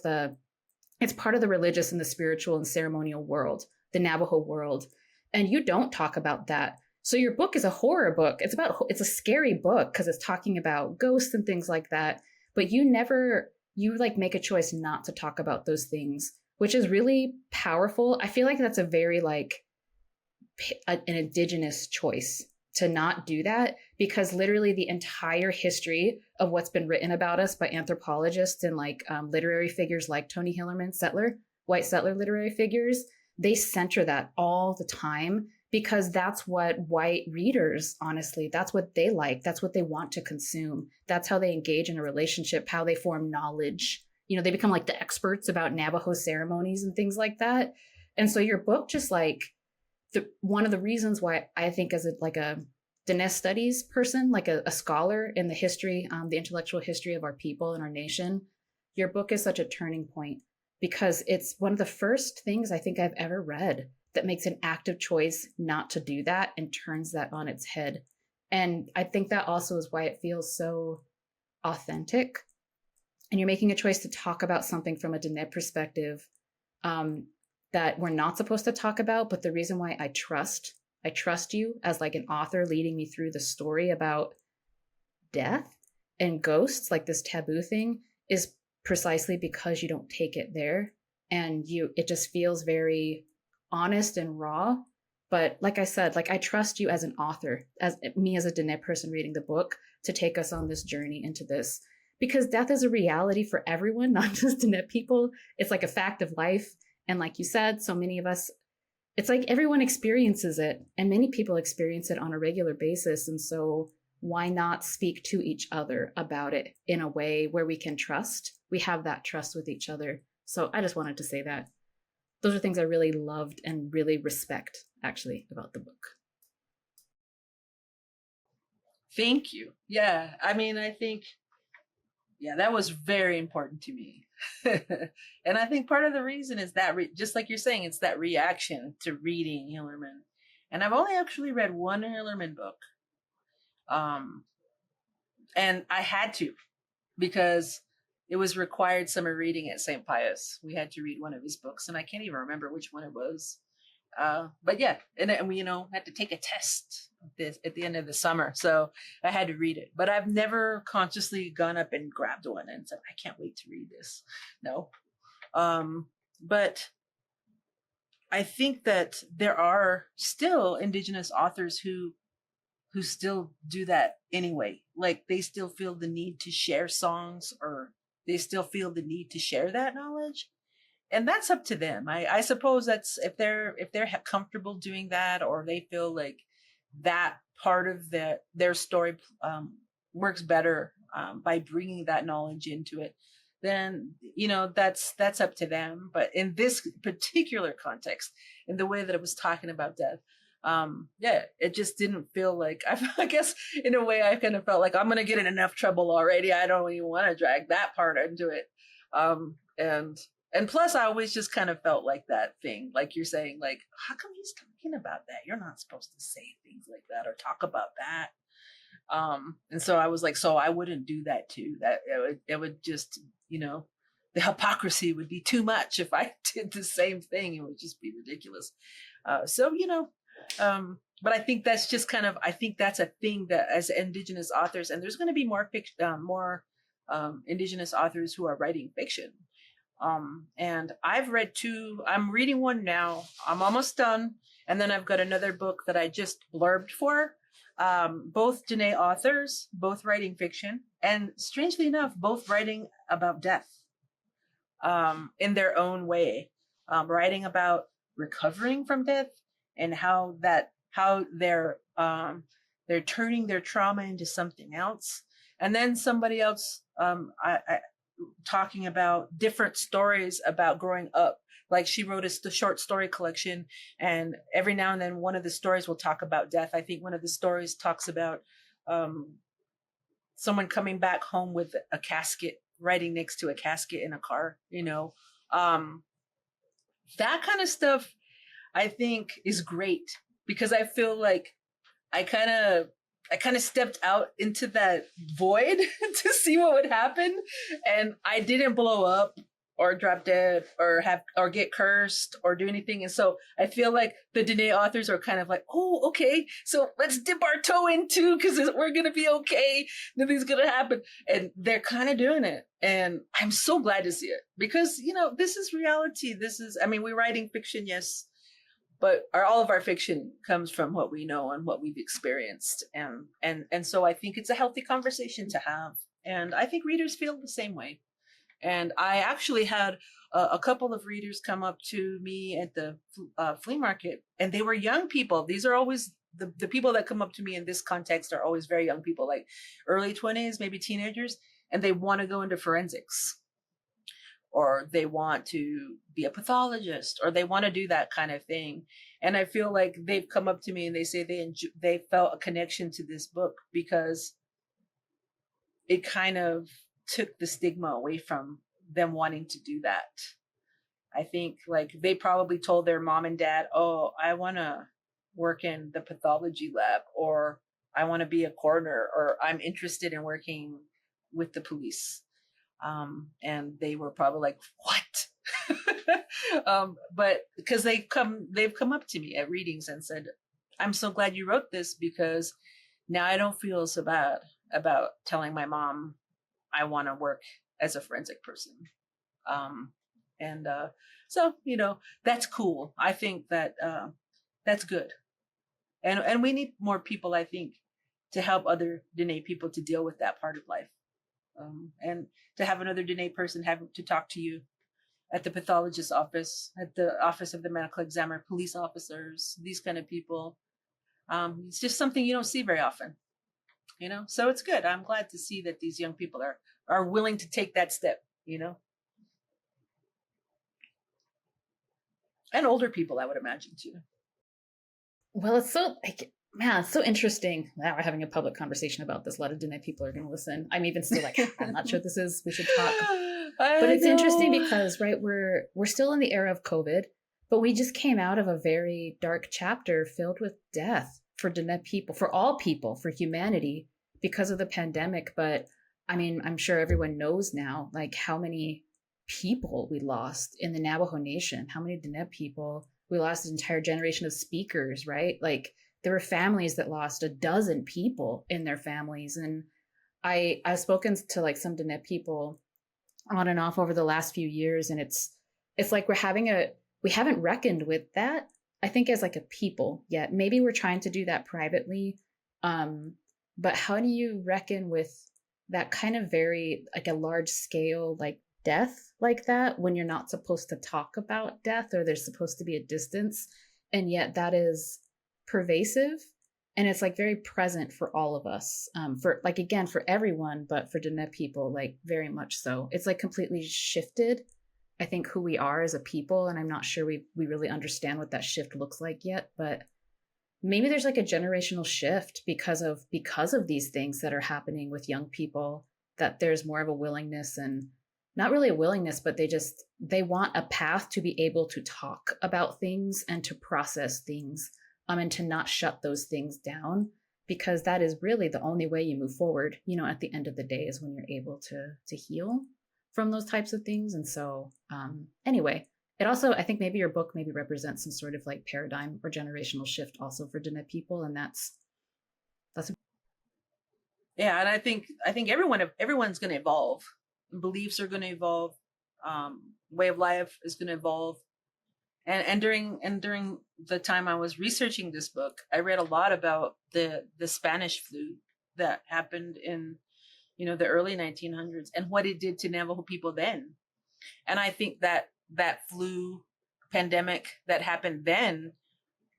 Speaker 1: it's part of the religious and the spiritual and ceremonial world, the Navajo world. And you don't talk about that. So your book is a horror book. It's a scary book because it's talking about ghosts and things like that. But you like make a choice not to talk about those things, which is really powerful. I feel like that's a very like an indigenous choice to not do that, because literally the entire history of what's been written about us by anthropologists and like literary figures like Tony Hillerman, white settler literary figures, they center that all the time, because that's what white readers, honestly, that's what they like. That's what they want to consume. That's how they engage in a relationship, how they form knowledge. They become like the experts about Navajo ceremonies and things like that. And so your book just like, one of the reasons why I think as a Diné studies person, like a scholar in the history, the intellectual history of our people and our nation, your book is such a turning point, because it's one of the first things I think I've ever read that makes an active choice not to do that and turns that on its head. And I think that also is why it feels so authentic. And you're making a choice to talk about something from a Diné perspective that we're not supposed to talk about. But the reason why I trust you as like an author leading me through the story about death and ghosts, like this taboo thing, is precisely because you don't take it there. And it just feels very honest and raw. But like I said, like I trust you as an author, as me as a Diné person reading the book, to take us on this journey into this, because death is a reality for everyone, not just Diné people. It's like a fact of life. And like you said, so many of us, it's like everyone experiences it, and many people experience it on a regular basis. And so why not speak to each other about it in a way where we can trust? We have that trust with each other. So I just wanted to say that. Those are things I really loved and really respect, actually, about the book.
Speaker 2: Thank you. Yeah, I mean, I think, that was very important to me. And I think part of the reason is that, just like you're saying, it's that reaction to reading Hillerman. And I've only actually read one Hillerman book. And I had to, because it was required summer reading at St. Pius. We had to read one of his books, and I can't even remember which one it was. But yeah, and we, had to take a test at the end of the summer. So I had to read it, but I've never consciously gone up and grabbed one and said, I can't wait to read this. No. But I think that there are still Indigenous authors who still do that anyway. Like they still feel the need to share songs, or they still feel the need to share that knowledge. and that's up to them. I suppose that's if they're comfortable doing that, or they feel like that part of their story works better by bringing that knowledge into it, then that's up to them. But in this particular context, in the way that it was talking about death, yeah, it just didn't feel like I guess in a way I kind of felt like I'm gonna get in enough trouble already. I don't even want to drag that part into it. And plus I always just kind of felt like that thing, like you're saying, like, how come he's talking about that? You're not supposed to say things like that or talk about that. And so I was like, so I wouldn't do that too. That it would just, the hypocrisy would be too much if I did the same thing. It would just be ridiculous. So but I think that's just kind of, I think that's a thing that as Indigenous authors, and there's going to be more Indigenous authors who are writing fiction. And I've read two. I'm reading one now. I'm almost done, and then I've got another book that I just blurbed for. Both Diné authors, both writing fiction, and strangely enough, both writing about death in their own way, writing about recovering from death and how they're turning their trauma into something else. And then somebody else I talking about different stories about growing up. Like she wrote the short story collection, and every now and then one of the stories will talk about death. I think one of the stories talks about someone coming back home with a casket, riding next to a casket in a car, that kind of stuff I think is great, because I feel like I kind of stepped out into that void to see what would happen, and I didn't blow up or drop dead or get cursed or do anything. And so I feel like the Diné authors are kind of like, oh, okay, so let's dip our toe in too, because we're gonna be okay. Nothing's gonna happen, and they're kind of doing it, and I'm so glad to see it, because this is reality. We're writing fiction, yes, but all of our fiction comes from what we know and what we've experienced, and so I think it's a healthy conversation to have, and I think readers feel the same way. And I actually had a couple of readers come up to me at the flea market, and they were young people. These are always the people that come up to me in this context are always very young people, like early 20s, maybe teenagers, and they want to go into forensics, or they want to be a pathologist, or they want to do that kind of thing. And I feel like they've come up to me and they say they felt a connection to this book because it kind of took the stigma away from them wanting to do that. I think like they probably told their mom and dad, oh, I want to work in the pathology lab, or I want to be a coroner, or I'm interested in working with the police. And they were probably like, what? But because they've come up to me at readings and said, I'm so glad you wrote this, because now I don't feel so bad about telling my mom I want to work as a forensic person. So, that's cool. I think that that's good. And we need more people, I think, to help other Diné people to deal with that part of life. And to have another Diné person have to talk to you at the pathologist's office, at the office of the medical examiner, police officers, these kind of people. It's just something you don't see very often, so it's good. I'm glad to see that these young people are willing to take that step, and older people, I would imagine too.
Speaker 1: Well, it's so it's so interesting. Now we're having a public conversation about this. A lot of Diné people are going to listen. I'm even still like, I'm not sure we should talk. But it's interesting because, right, we're still in the era of COVID, but we just came out of a very dark chapter filled with death for Diné people, for all people, for humanity, because of the pandemic. But I'm sure everyone knows now, like, how many people we lost in the Navajo Nation, how many Diné people. We lost an entire generation of speakers, right? Like, there were families that lost 12 people in their families. And I've spoken to like some Diné people on and off over the last few years. And it's like we haven't reckoned with that, I think, as like a people yet. Maybe we're trying to do that privately. But how do you reckon with that kind of very like a large scale, like death like that when you're not supposed to talk about death, or there's supposed to be a distance, and yet that is pervasive, and it's like very present for all of us, for like, again, for everyone, but for Diné people, like very much so. It's like completely shifted, I think, who we are as a people, and I'm not sure we really understand what that shift looks like yet, but maybe there's like a generational shift because of these things that are happening with young people, that there's more of a willingness, and not really a willingness, but they want a path to be able to talk about things and to process things, and to not shut those things down, because that is really the only way you move forward, at the end of the day, is when you're able to heal from those types of things. And so anyway, it also, I think maybe your book maybe represents some sort of like paradigm or generational shift also for Diné people, and that's
Speaker 2: Yeah, and I think everyone's going to evolve. Beliefs are going to evolve. Way of life is going to evolve. And during the time I was researching this book, I read a lot about the Spanish flu that happened in the early 1900s, and what it did to Navajo people then. And I think that flu pandemic that happened then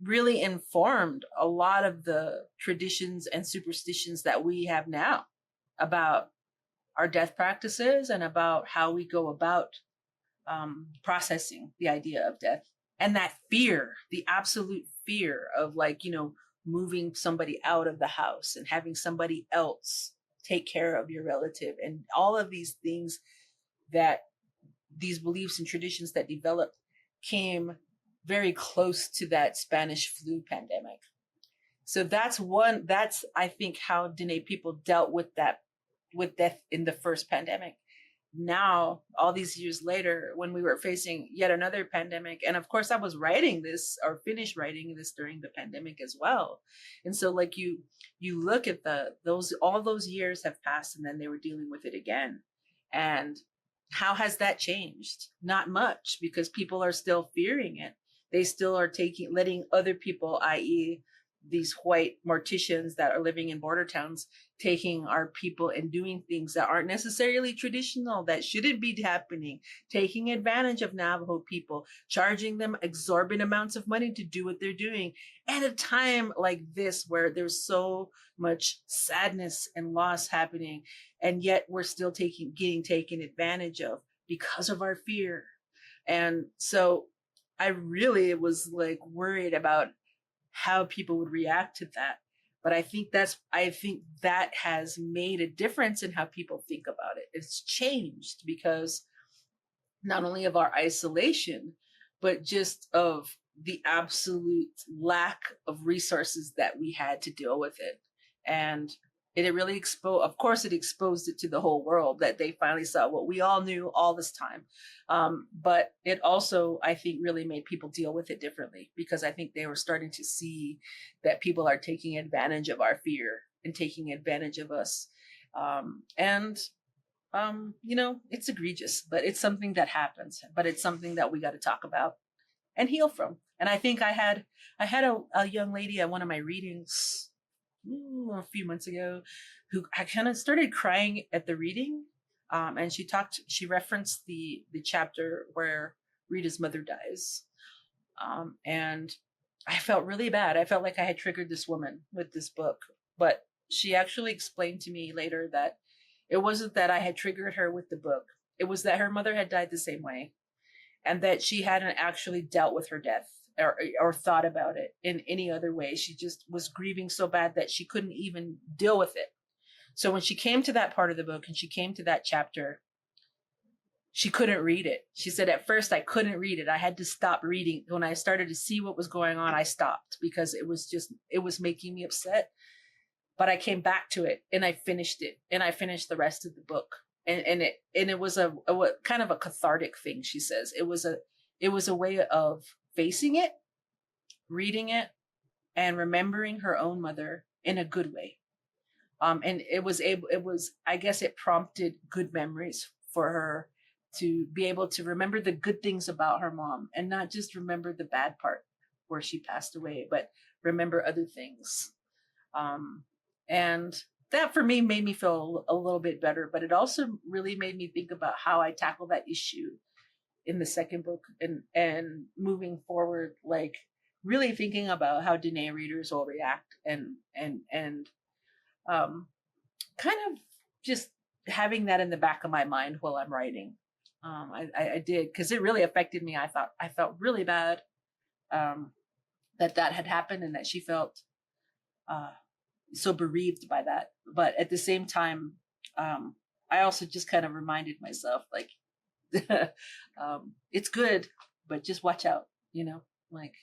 Speaker 2: really informed a lot of the traditions and superstitions that we have now about our death practices and about how we go about processing the idea of death. And that fear, the absolute fear of moving somebody out of the house and having somebody else take care of your relative, and all of these things, that these beliefs and traditions that developed came very close to that Spanish flu pandemic. So that's I think how Diné people dealt with death in the first pandemic. Now, all these years later, when we were facing yet another pandemic, and of course I was writing this, or finished writing this, during the pandemic as well. And so like you look at all those years have passed, and then they were dealing with it again. And how has that changed? Not much, because people are still fearing it. They still are letting other people, i.e. these white morticians that are living in border towns, taking our people and doing things that aren't necessarily traditional, that shouldn't be happening, taking advantage of Navajo people, charging them exorbitant amounts of money to do what they're doing at a time like this, where there's so much sadness and loss happening, and yet we're still getting taken advantage of because of our fear. And so I really was like worried about how people would react to that. But I think that has made a difference in how people think about it. It's changed because not only of our isolation, but just of the absolute lack of resources that we had to deal with it. And it really exposed it to the whole world, that they finally saw what we all knew all this time. But it also, I think, really made people deal with it differently, because I think they were starting to see that people are taking advantage of our fear and taking advantage of us. It's egregious, but it's something that happens, but it's something that we got to talk about and heal from. And I think I had a young lady at one of my readings a few months ago who I kind of started crying at the reading. And she referenced the chapter where Rita's mother dies. And I felt really bad. I felt like I had triggered this woman with this book, but she actually explained to me later that it wasn't that I had triggered her with the book. It was that her mother had died the same way, and that she hadn't actually dealt with her death or thought about it in any other way. She just was grieving so bad that she couldn't even deal with it. So when she came to that part of the book and she came to that chapter, she couldn't read it. She said, at first I couldn't read it. I had to stop reading. When I started to see what was going on, I stopped, because it was making me upset. But I came back to it and I finished it, and I finished the rest of the book. And it was a kind of a cathartic thing. She says it was a way of facing it, reading it, and remembering her own mother in a good way. And I guess it prompted good memories for her, to be able to remember the good things about her mom, and not just remember the bad part where she passed away, but remember other things. And that for me made me feel a little bit better, but it also really made me think about how I tackle that issue in the second book, and moving forward, like really thinking about how Diné readers will react, and kind of just having that in the back of my mind while I'm writing. I did, because it really affected me. I felt really bad that had happened, and that she felt so bereaved by that. But at the same time, I also just kind of reminded myself, like, it's good, but just watch out, like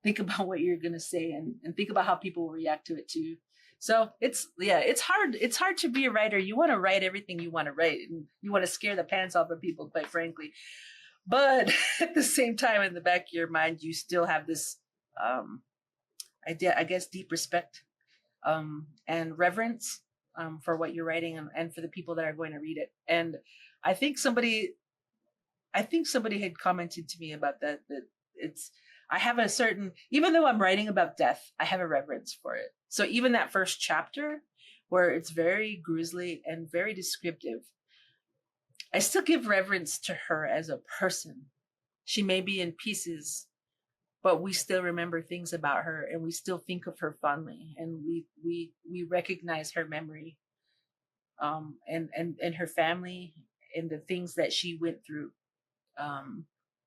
Speaker 2: think about what you're gonna say, and think about how people will react to it too. So it's hard to be a writer. You want to write everything you want to write, and you want to scare the pants off of people, quite frankly. But at the same time, in the back of your mind, you still have this I guess deep respect and reverence for what you're writing, and for the people that are going to read it. And I think somebody had commented to me about that it's, I have a certain, even though I'm writing about death, I have a reverence for it. So even that first chapter, where it's very grisly and very descriptive, I still give reverence to her as a person. She may be in pieces, but we still remember things about her, and we still think of her fondly, and we recognize her memory, and her family, and the things that she went through,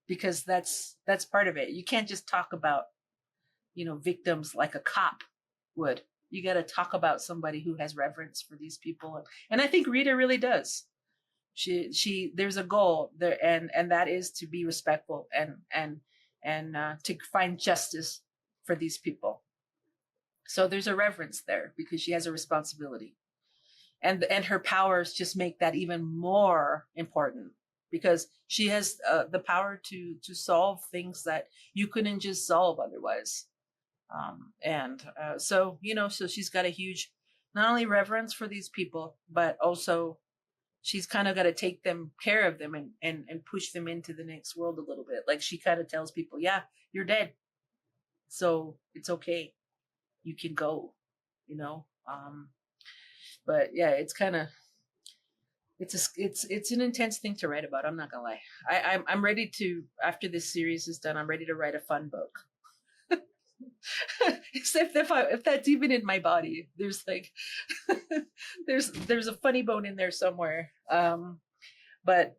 Speaker 2: because that's part of it. You can't just talk about victims like a cop would. You got to talk about somebody who has reverence for these people, and I think Rita really does. She there's a goal there, and that is to be respectful, and to find justice for these people. So there's a reverence there, because she has a responsibility, and her powers just make that even more important, because she has the power to solve things that you couldn't just solve otherwise. So she's got a huge, not only reverence for these people, but also she's kind of got to take care of them, and push them into the next world a little bit. Like, she kind of tells people, yeah, you're dead, so it's okay, you can go, but yeah, it's kind of, it's an intense thing to write about. I'm not gonna lie. I'm ready to, after this series is done, I'm ready to write a fun book. Except if that's even in my body, there's like there's a funny bone in there somewhere. But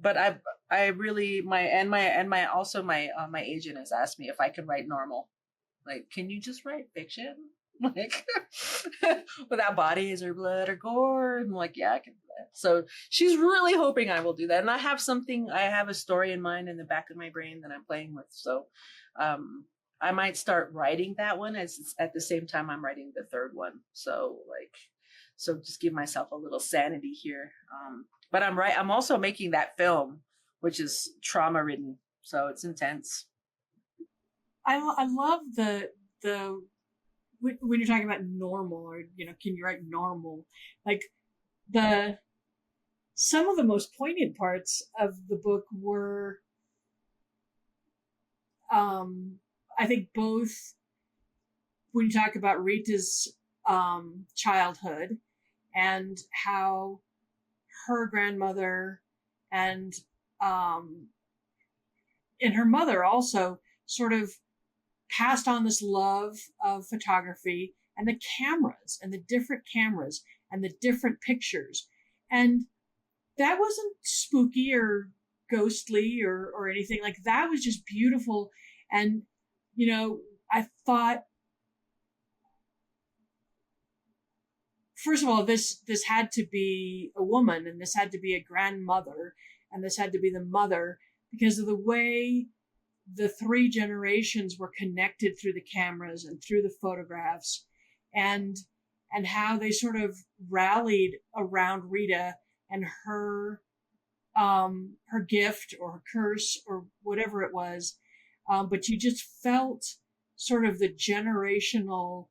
Speaker 2: I really, my agent has asked me if I can write normal. Like, can you just write fiction? Like, without bodies or blood or gore? I'm like, yeah, I can do that. So she's really hoping I will do that. And I have a story in mind in the back of my brain that I'm playing with. So I might start writing that one as at the same time I'm writing the third one. So just give myself a little sanity here. But I'm also making that film, which is trauma ridden. So it's intense.
Speaker 3: I love the when you're talking about normal, or can you write normal, like some of the most poignant parts of the book were I think both when you talk about Rita's childhood, and how her grandmother and her mother also sort of passed on this love of photography, and the cameras, and the different cameras, and the different pictures. And that wasn't spooky or ghostly or anything. Like, that was just beautiful. And, I thought, first of all, this had to be a woman, and this had to be a grandmother, and this had to be the mother, because of the way the three generations were connected through the cameras and through the photographs, and how they sort of rallied around Rita and her gift or her curse or whatever it was. But you just felt sort of the generational,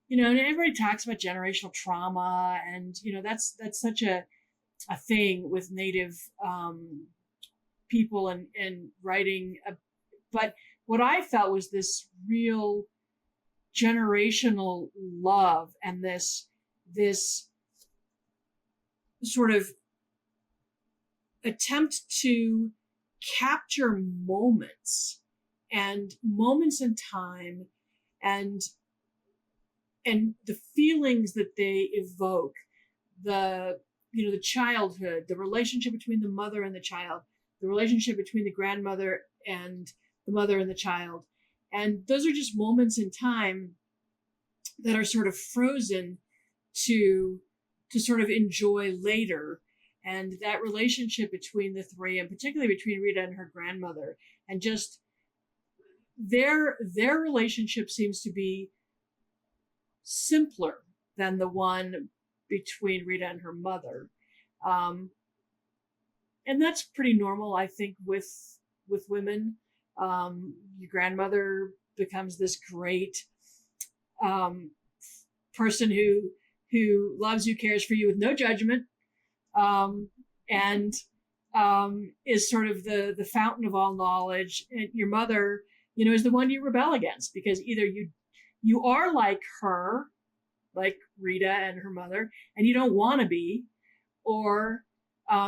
Speaker 3: and everybody talks about generational trauma, and that's such a thing with Native people and writing. But what I felt was this real generational love, and this this sort of attempt to capture moments in time, and the feelings that they evoke, the childhood, the relationship between the mother and the child, the relationship between the grandmother and the mother and the child. And those are just moments in time that are sort of frozen to sort of enjoy later. And that relationship between the three, and particularly between Rita and her grandmother, and just their relationship seems to be simpler than the one between Rita and her mother. And that's pretty normal, I think, with women. Your grandmother becomes this great person who loves you, cares for you with no judgment, and is sort of the fountain of all knowledge. And your mother, is the one you rebel against, because either you are like her, like Rita and her mother, and you don't want to be, or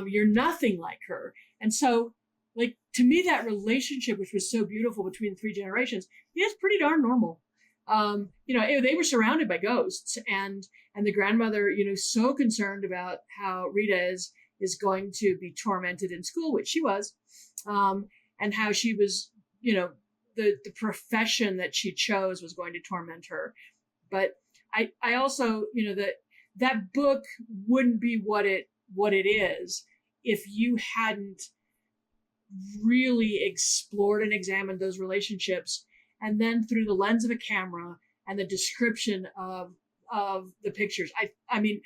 Speaker 3: you're nothing like her. And so, like, to me, that relationship, which was so beautiful between the three generations, is pretty darn normal. They were surrounded by ghosts, and the grandmother, so concerned about how Rita is going to be tormented in school, which she was, and how she was, the profession that she chose was going to torment her. But I also, that book wouldn't be what it is if you hadn't really explored and examined those relationships, and then through the lens of a camera and the description of the pictures. I mean,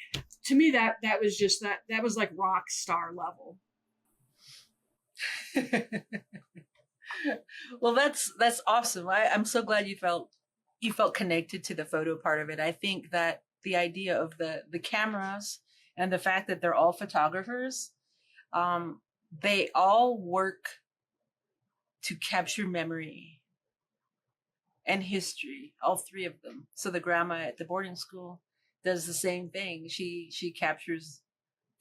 Speaker 3: to me, that was just that was like rock star level.
Speaker 2: Well, that's awesome. I'm so glad you felt connected to the photo part of it. I think that the idea of the cameras and the fact that they're all photographers, they all work to capture memory and history, all three of them. So the grandma at the boarding school does the same thing. She captures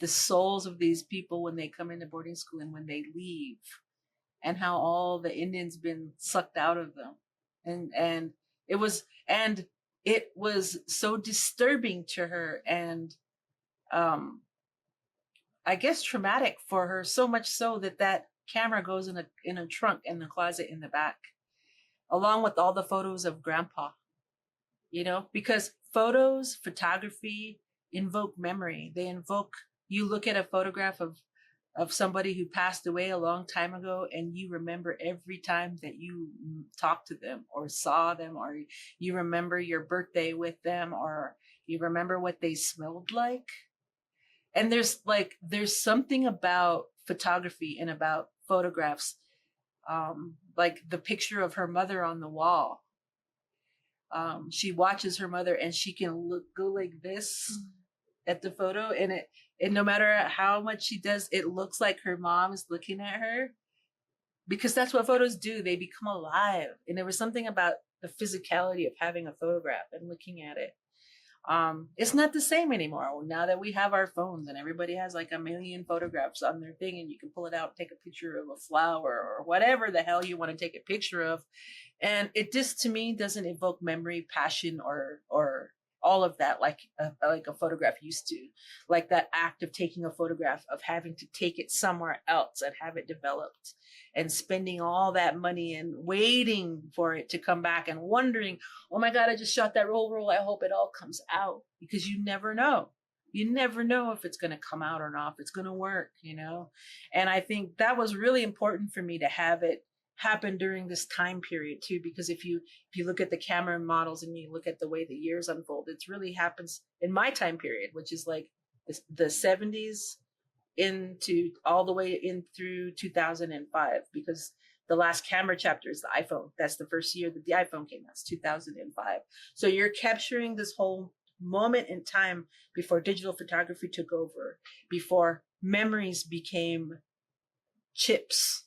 Speaker 2: the souls of these people when they come into boarding school and when they leave, and how all the Indians been sucked out of them. And it was so disturbing to her, and I guess traumatic for her, so much so that camera goes in a trunk in the closet in the back, along with all the photos of grandpa, because photography invoke memory. You look at a photograph of somebody who passed away a long time ago, and you remember every time that you talked to them or saw them, or you remember your birthday with them, or you remember what they smelled like. And there's something about photography and about photographs, like the picture of her mother on the wall. She watches her mother, and she can go like this at the photo, and no matter how much she does, it looks like her mom is looking at her, because that's what photos do. They become alive. And there was something about the physicality of having a photograph and looking at it. It's not the same anymore now that we have our phones and everybody has like a million photographs on their thing, and you can pull it out and take a picture of a flower or whatever the hell you want to take a picture of. And it just, to me, doesn't evoke memory, passion, or all of that like a photograph used to. Like that act of taking a photograph, of having to take it somewhere else and have it developed, and spending all that money and waiting for it to come back and wondering, oh my God, I just shot that roll. I hope it all comes out, because you never know. You never know if it's going to come out or not, if it's going to work, And I think that was really important for me to have it happen during this time period too, because if you look at the camera models and you look at the way the years unfold, it really happens in my time period, which is like the 70s into all the way in through 2005, because the last camera chapter is the iPhone. That's the first year that the iPhone came out, 2005. So you're capturing this whole moment in time before digital photography took over, before memories became chips,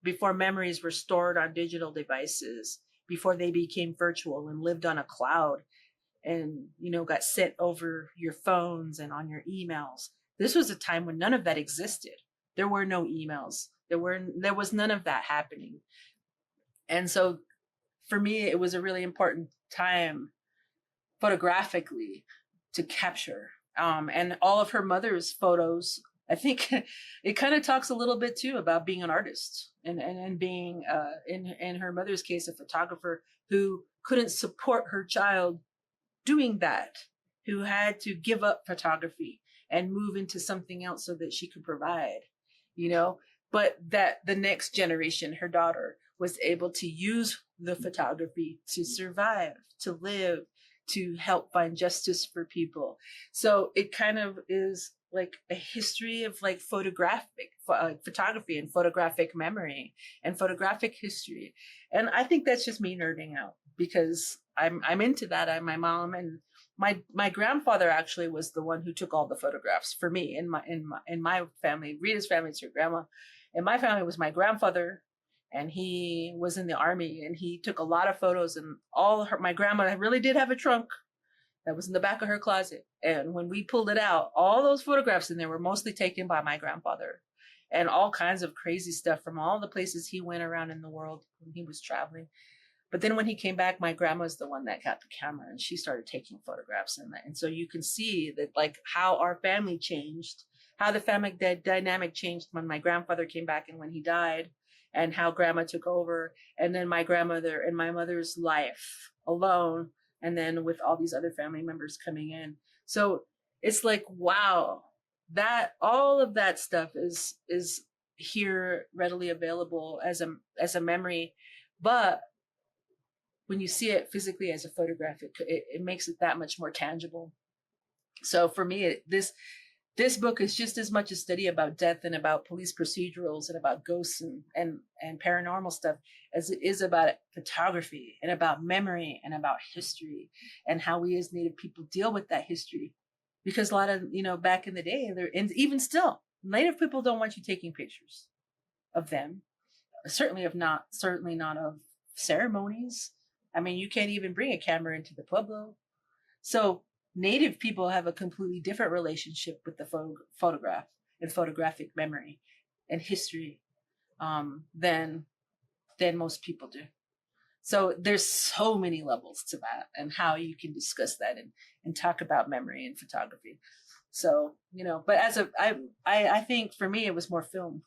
Speaker 2: before memories were stored on digital devices, before they became virtual and lived on a cloud. and, got sent over your phones and on your emails. This was a time when none of that existed. There were no emails. There was none of that happening. And so for me, it was a really important time photographically to capture. And all of her mother's photos, I think it kind of talks a little bit too about being an artist and being, in her mother's case, a photographer who couldn't support her child doing that, who had to give up photography and move into something else so that she could provide, but that the next generation, her daughter, was able to use the photography to survive, to live, to help find justice for people. So it kind of is like a history of like photography and photographic memory and photographic history. And I think that's just me nerding out because I'm into that. My mom and my grandfather actually was the one who took all the photographs for me in my family. Rita's family is her grandma. In my family, it was my grandfather, and he was in the army, and he took a lot of photos. And my grandma really did have a trunk that was in the back of her closet. And when we pulled it out, all those photographs in there were mostly taken by my grandfather, and all kinds of crazy stuff from all the places he went around in the world when he was traveling. But then when he came back, my grandma's the one that got the camera, and she started taking photographs in that. And so you can see that, like, how our family changed, how the family dynamic changed when my grandfather came back and when he died, and how grandma took over, and then my grandmother and my mother's life alone, and then with all these other family members coming in. So it's like, wow, that all of that stuff is here readily available as a memory. But when you see it physically as a photograph, it makes it that much more tangible. So for me, this book is just as much a study about death and about police procedurals and about ghosts and paranormal stuff as it is about photography and about memory and about history and how we as Native people deal with that history. Because a lot of, back in the day, and even still, Native people don't want you taking pictures of them. Certainly not of ceremonies. I mean, you can't even bring a camera into the pueblo. So Native people have a completely different relationship with the photograph and photographic memory and history than most people do. So there's so many levels to that and how you can discuss that and talk about memory and photography. So, but I think for me, it was more film.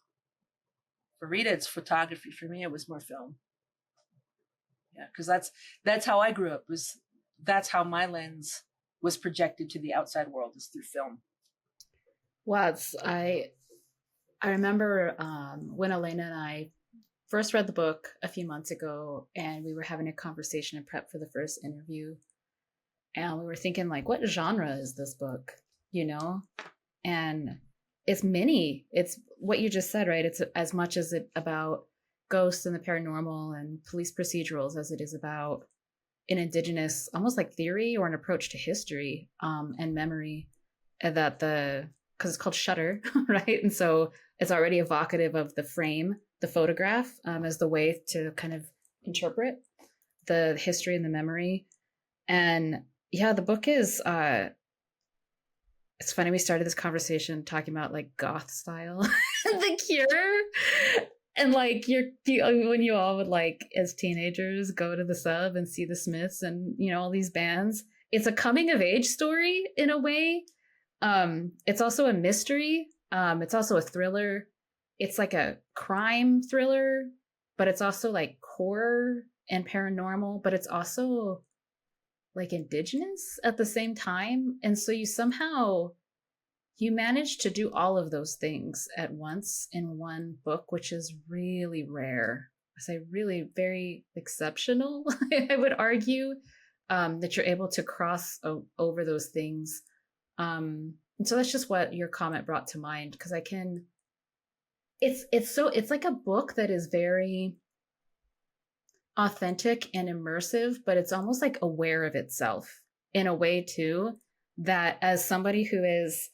Speaker 2: For Rita, it's photography. For me, it was more film. Yeah, because that's how I grew up. That's how my lens was projected to the outside world, is through film.
Speaker 1: Wow, I remember when Elena and I first read the book a few months ago, and we were having a conversation in prep for the first interview, and we were thinking, like, what genre is this book? And it's what you just said, right? It's as much as it about ghosts and the paranormal and police procedurals as it is about an indigenous, almost like theory or an approach to history and memory, and because it's called Shutter, right? And so it's already evocative of the frame, the photograph, as the way to kind of interpret the history and the memory. And yeah, the book is it's funny, we started this conversation talking about like goth style The Cure. And like when you all would, like, as teenagers, go to the sub and see the Smiths and all these bands, it's a coming of age story in a way. It's also a mystery. It's also a thriller. It's like a crime thriller, but it's also like horror and paranormal, but it's also like indigenous at the same time. And so you manage to do all of those things at once in one book, which is really rare. I say really very exceptional, I would argue, that you're able to cross over those things. And so that's just what your comment brought to mind, because it's like a book that is very authentic and immersive, but it's almost like aware of itself in a way too, that as somebody who is,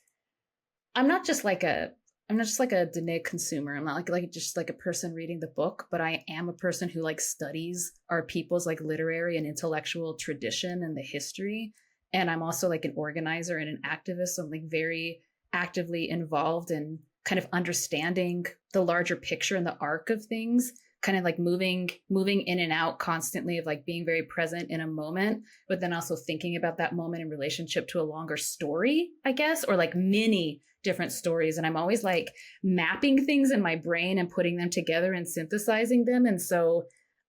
Speaker 1: I'm not just like a Diné consumer. I'm not like just like a person reading the book, but I am a person who like studies our people's like literary and intellectual tradition and the history. And I'm also like an organizer and an activist. So I'm like very actively involved in kind of understanding the larger picture and the arc of things, kind of like moving in and out constantly, of like being very present in a moment, but then also thinking about that moment in relationship to a longer story, I guess, or like many different stories. And I'm always like mapping things in my brain and putting them together and synthesizing them. And so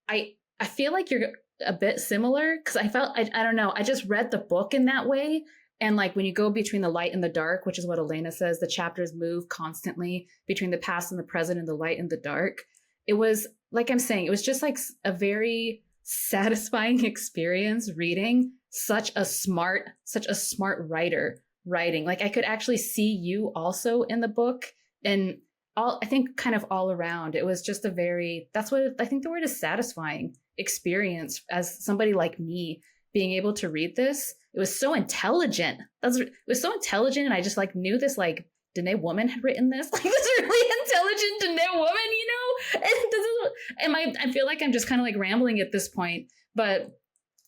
Speaker 1: I feel like you're a bit similar, because I don't know, I just read the book in that way. And like when you go between the light and the dark, which is what Elena says, the chapters move constantly between the past and the present and the light and the dark. It was, like I'm saying, it was just like a very satisfying experience reading such a smart writer writing. Like I could actually see you also in the book, and I think kind of all around. It was just that's what I think the word is, satisfying experience as somebody like me being able to read this. It was so intelligent. It was so intelligent, and I just like knew this like Diné woman had written this. Like this really intelligent Diné woman, you know? And this is, I feel like I'm just kind of like rambling at this point. But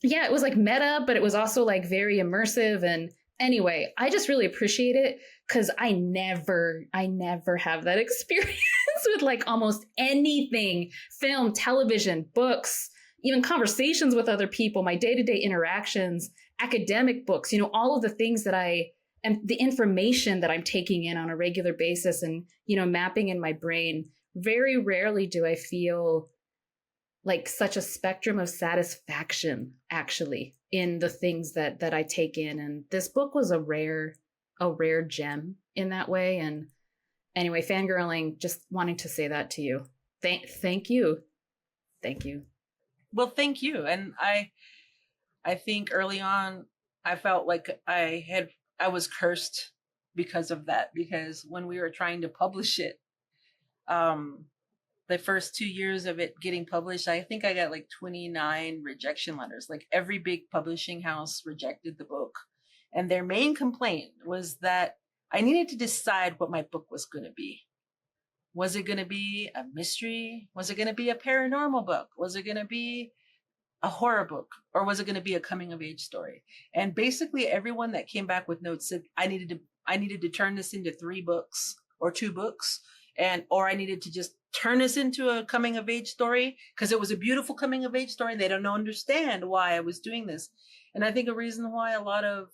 Speaker 1: yeah, it was like meta, but it was also like very immersive. And anyway, I just really appreciate it, because I never have that experience with like almost anything: film, television, books, even conversations with other people, my day-to-day interactions, academic books, you know, all of the things that and the information that I'm taking in on a regular basis and, you know, mapping in my brain. Very rarely do I feel like such a spectrum of satisfaction actually in the things that I take in. And this book was a rare gem in that way. And anyway, fangirling, just wanting to say that to you. Thank you. Thank you.
Speaker 2: Well, thank you. And I think early on I felt like I was cursed because of that, because when we were trying to publish it, the first 2 years of it getting published, I think I got like 29 rejection letters. Like every big publishing house rejected the book. And their main complaint was that I needed to decide what my book was going to be. Was it going to be a mystery? Was it going to be a paranormal book? Was it going to be a horror book? Or was it going to be a coming of age story? And basically everyone that came back with notes said I needed to turn this into 3 books or 2 books, or I needed to just turn this into a coming of age story, because it was a beautiful coming of age story. They don't understand why I was doing this. And I think a reason why a lot of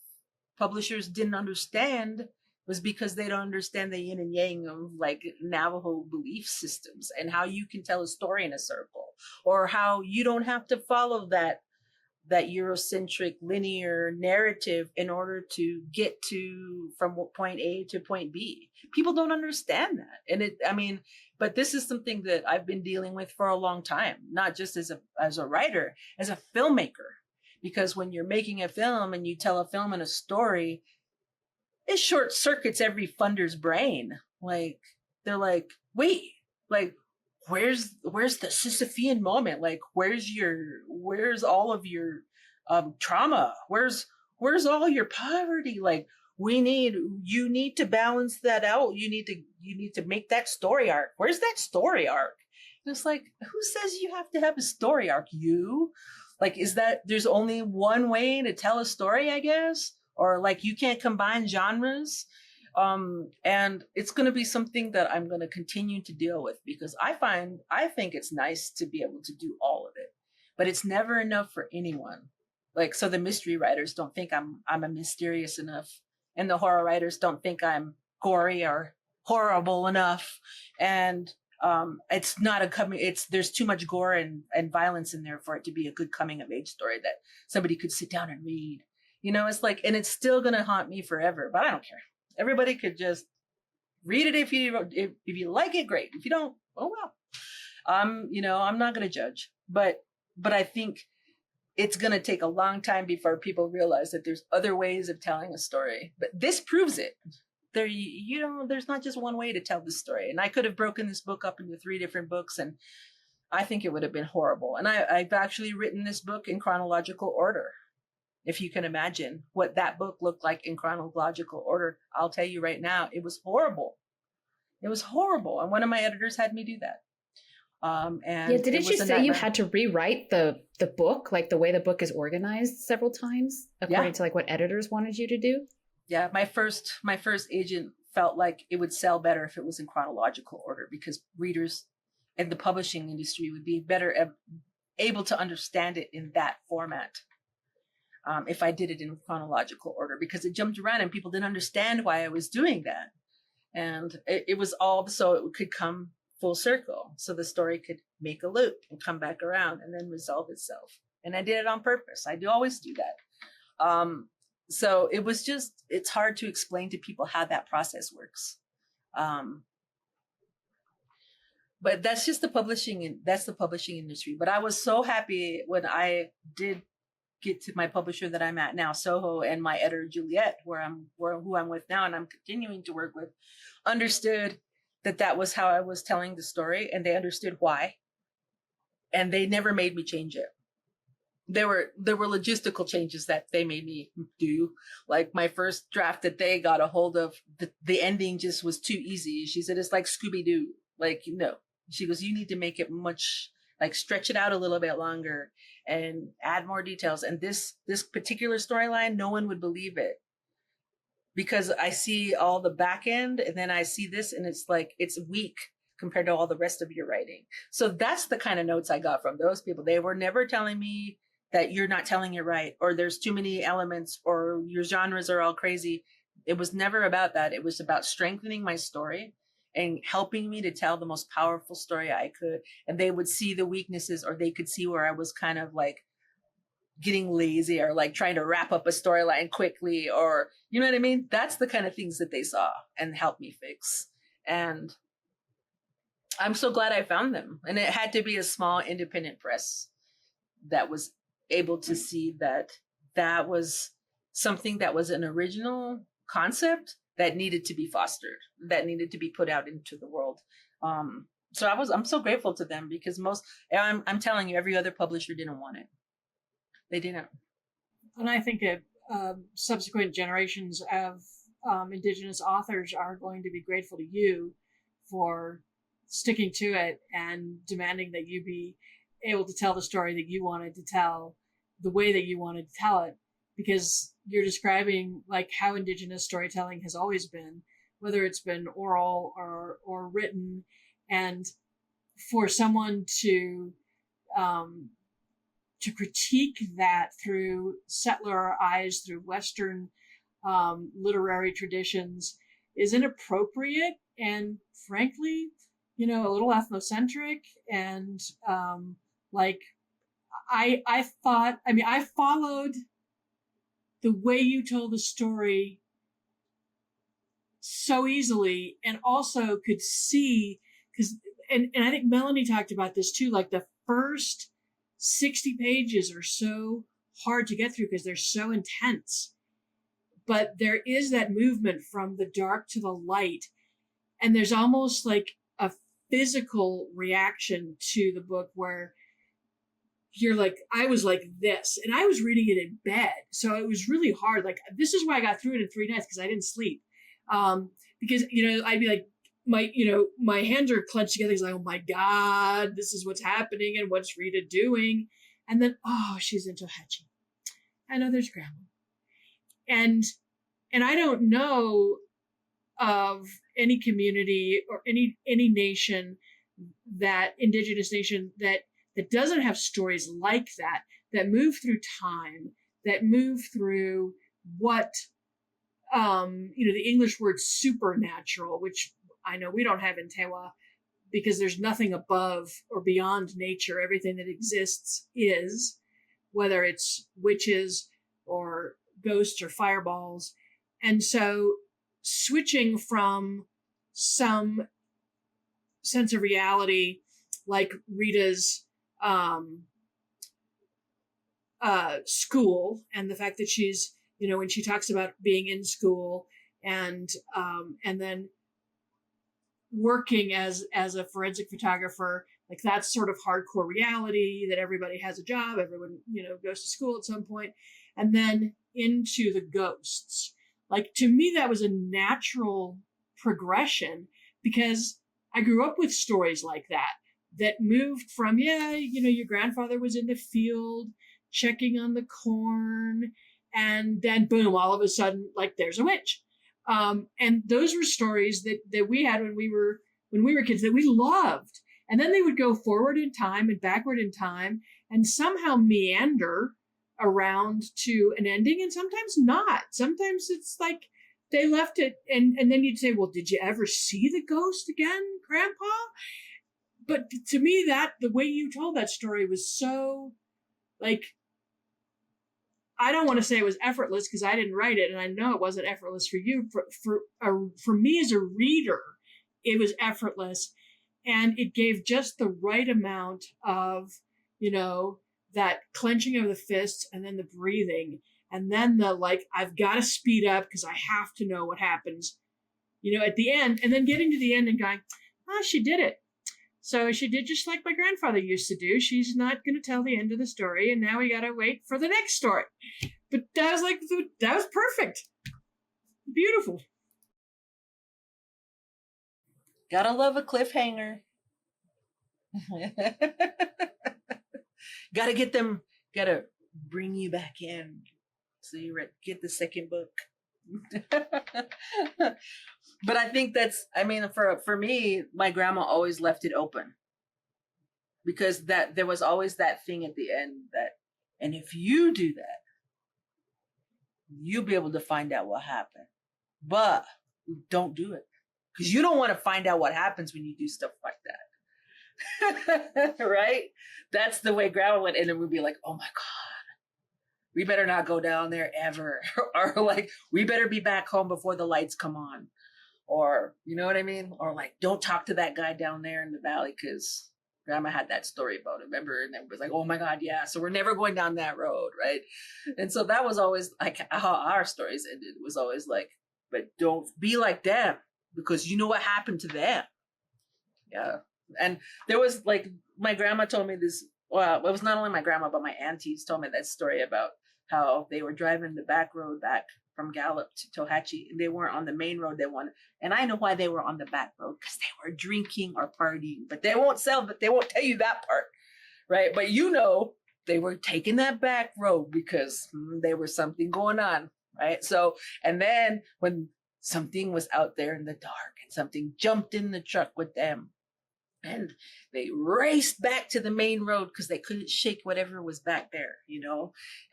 Speaker 2: publishers didn't understand was because they don't understand the yin and yang of like Navajo belief systems, and how you can tell a story in a circle, or how you don't have to follow that Eurocentric linear narrative in order to get to from point A to point B. People don't understand that. And but this is something that I've been dealing with for a long time, not just as a writer, as a filmmaker. Because when you're making a film and you tell a film and a story, it short circuits every funder's brain. Like they're like, wait, like where's the Sisyphean moment? Like where's all of your trauma? Where's all your poverty? Like you need to balance that out. You need to make that story arc. Where's that story arc? And it's like, who says you have to have a story arc? You? Like, is that there's only one way to tell a story, I guess? Or like you can't combine genres? And it's going to be something that I'm going to continue to deal with, because I think it's nice to be able to do all of it, but it's never enough for anyone. Like, so the mystery writers don't think I'm a mysterious enough, and the horror writers don't think I'm gory or horrible enough. And it's not there's too much gore and violence in there for it to be a good coming of age story that somebody could sit down and read. You know, it's like, and it's still going to haunt me forever, but I don't care. Everybody could just read it. If you like it, great. If you don't, oh well. I'm not going to judge, but I think it's going to take a long time before people realize that there's other ways of telling a story. But this proves it. There's not just one way to tell this story. And I could have broken this book up into 3 different books, and I think it would have been horrible. And I've actually written this book in chronological order. If you can imagine what that book looked like in chronological order, I'll tell you right now, it was horrible. It was horrible. And one of my editors had me do that.
Speaker 1: Yeah,
Speaker 2: And it
Speaker 1: didn't you
Speaker 2: was a
Speaker 1: say you
Speaker 2: nightmare.
Speaker 1: had to rewrite the book, like the way the book is organized several times, according
Speaker 2: Yeah,
Speaker 1: to like what editors wanted you to do?
Speaker 2: yeah. My first agent felt like it would sell better if it was in chronological order, because readers and the publishing industry would be better able to understand it in that format, if I did it in chronological order, because it jumped around and people didn't understand why I was doing that. And it was all so it could come full circle, so the story could make a loop and come back around and then resolve itself. And I did it on purpose. I do always do that. So it was just, it's hard to explain to people how that process works. Um, but that's just that's the publishing industry. But I was so happy when I did get to my publisher that I'm at now, Soho, and my editor Juliet, who I'm with now, and I'm continuing to work with, understood that was how I was telling the story, and they understood why, and they never made me change it. There were logistical changes that they made me do, like my first draft that they got a hold of. The ending just was too easy. She said it's like Scooby Doo, like, she goes, you need to make it much, like, stretch it out a little bit longer and add more details. And this particular storyline, no one would believe it, because I see all the back end and then I see this and it's like, it's weak compared to all the rest of your writing. So that's the kind of notes I got from those people. They were never telling me that you're not telling it right, or there's too many elements, or your genres are all crazy. It was never about that. It was about strengthening my story and helping me to tell the most powerful story I could. And they would see the weaknesses, or they could see where I was kind of like getting lazy, or like trying to wrap up a storyline quickly, or, you know what I mean? That's the kind of things that they saw and helped me fix. And I'm so glad I found them. And it had to be a small independent press that was able to see that was something that was an original concept that needed to be fostered, that needed to be put out into the world. So I'm so grateful to them, because I'm telling you, every other publisher didn't want it. They didn't.
Speaker 3: And I think that subsequent generations of Indigenous authors are going to be grateful to you for sticking to it and demanding that you be able to tell the story that you wanted to tell the way that you wanted to tell it, because you're describing like how Indigenous storytelling has always been, whether it's been oral or written. And for someone to critique that through settler eyes, through Western literary traditions, is inappropriate and, frankly, a little ethnocentric. And I followed the way you told the story so easily, and also could see, because and I think Melanie talked about this too, like the first 60 pages are so hard to get through because they're so intense, but there is that movement from the dark to the light, and there's almost like a physical reaction to the book where you're like, I was like this, and I was reading it in bed, so it was really hard. Like, this is why I got through it in 3 nights, because I didn't sleep. Because I'd be like, my hands are clenched together. It's like, oh my God, this is what's happening, and what's Rita doing? And then, oh, she's into Tohachi. I know there's grandma. And I don't know of any community or any nation, that Indigenous nation, that doesn't have stories like that move through time, that move through what, the English word supernatural, which I know we don't have in Tewa, because there's nothing above or beyond nature. Everything that exists is, whether it's witches or ghosts or fireballs. And so switching from some sense of reality, like Rita's school, and the fact that she's, when she talks about being in school, and then working as a forensic photographer, like that's sort of hardcore reality, that everybody has a job, everyone, goes to school at some point, and then into the ghosts. Like, to me, that was a natural progression, because I grew up with stories like that, that moved from, your grandfather was in the field checking on the corn, and then boom, all of a sudden, like, there's a witch. And those were stories that we had when we were kids that we loved. And then they would go forward in time and backward in time and somehow meander around to an ending, and sometimes not. Sometimes it's like they left it, and then you'd say, well, did you ever see the ghost again, Grandpa? But to me, that the way you told that story was so, like, I don't want to say it was effortless because I didn't write it, and I know it wasn't effortless for you. For me as a reader, it was effortless, and it gave just the right amount of, that clenching of the fists, and then the breathing, and then the, like, I've got to speed up because I have to know what happens, at the end, and then getting to the end and going, she did it. So she did just like my grandfather used to do. She's not going to tell the end of the story, and now we got to wait for the next story. But that was perfect. Beautiful.
Speaker 2: Gotta love a cliffhanger. Gotta bring you back in so you get the second book. But I think for me, my grandma always left it open, because that there was always that thing at the end and if you do that, you'll be able to find out what happened. But don't do it, because you don't want to find out what happens when you do stuff like that. Right? That's the way grandma went. And then we'd be like, oh my God, we better not go down there ever. Or like, we better be back home before the lights come on. Or, you know what I mean? Or like, don't talk to that guy down there in the valley, because grandma had that story about it, remember? And it was like, oh my God, yeah. So we're never going down that road, right? And so that was always like how our stories ended. It was always like, but don't be like them, because you know what happened to them. Yeah. And there was like, my grandma told me this, well, it was not only my grandma, but my aunties told me that story about how they were driving the back road back from Gallup to Tohatchee, and they weren't on the main road. They wanted, and I know why they were on the back road, because they were drinking or partying, but they won't tell you that part, right? But they were taking that back road because there was something going on, right? So, and then when something was out there in the dark and something jumped in the truck with them, and they raced back to the main road because they couldn't shake whatever was back there,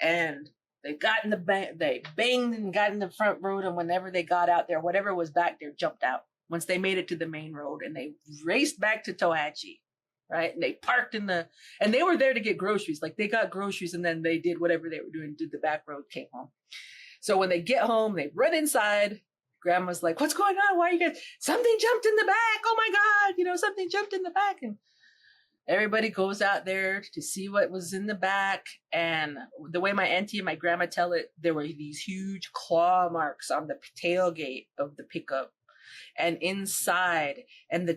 Speaker 2: and they got in they banged and got in the front road, and whenever they got out there, whatever was back there jumped out once they made it to the main road, and they raced back to Tohatchee, right? And they parked and they were there to get groceries. Like, they got groceries, and then they did whatever they were doing, did the back road, came home. So when they get home, they run inside. Grandma's like, what's going on? Why are you guys, something jumped in the back. Oh my God, something jumped in the back. And everybody goes out there to see what was in the back. And the way my auntie and my grandma tell it, there were these huge claw marks on the tailgate of the pickup and inside, and the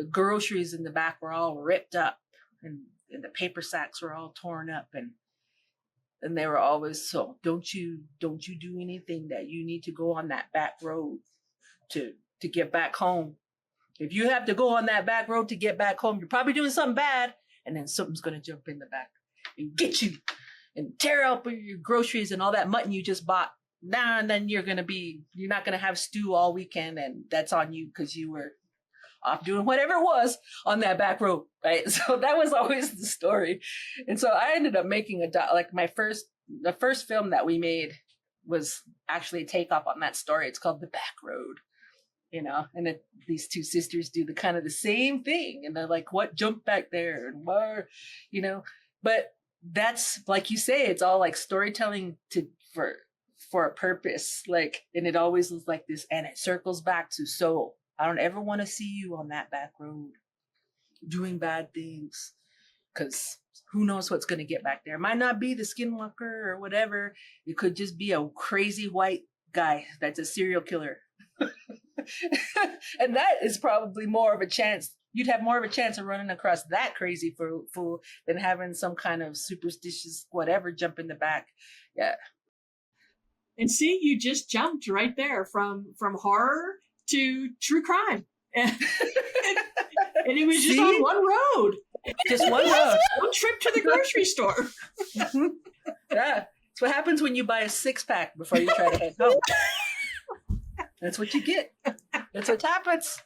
Speaker 2: groceries in the back were all ripped up, and the paper sacks were all torn up, and they were always, so don't you do anything that you need to go on that back road to get back home. If you have to go on that back road to get back home, you're probably doing something bad, and then something's going to jump in the back and get you and tear up your groceries and all that mutton you just bought. And then you're not going to have stew all weekend, and that's on you because you were off doing whatever it was on that back road, right? So that was always the story. And so I ended up making the first film that we made was actually a takeoff on that story. It's called The Back Road, and these two sisters do the kind of the same thing. And they're like, what jumped back there? And where, but that's, like you say, it's all like storytelling for a purpose. Like, and it always was like this, and it circles back to, so I don't ever want to see you on that back road doing bad things, because who knows what's going to get back there. It might not be the skinwalker or whatever. It could just be a crazy white guy that's a serial killer. And that is probably more of a chance. You'd have more of a chance of running across that crazy fool than having some kind of superstitious whatever jump in the back. Yeah.
Speaker 3: And see, you just jumped right there from horror to true crime. And it was just on one road.
Speaker 2: Just one road.
Speaker 3: One trip to the grocery store.
Speaker 2: Yeah. That's what happens when you buy a 6-pack before you try to head home. That's what you get. That's what happens.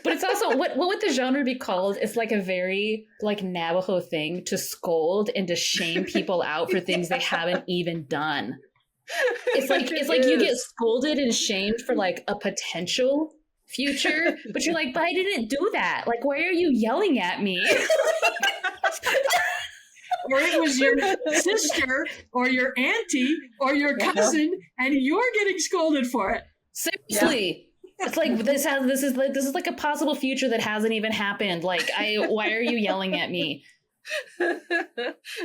Speaker 1: But it's also, what would the genre be called? It's like a very like Navajo thing to scold and to shame people out for things they haven't even done. It's like you get scolded and shamed for like a potential future, but you're like, but I didn't do that. Like, why are you yelling at me?
Speaker 3: Or it was your sister or your auntie or your cousin, and you're getting scolded for it.
Speaker 1: Seriously. Yeah. It's like this is like a possible future that hasn't even happened. Like, why are you yelling at me?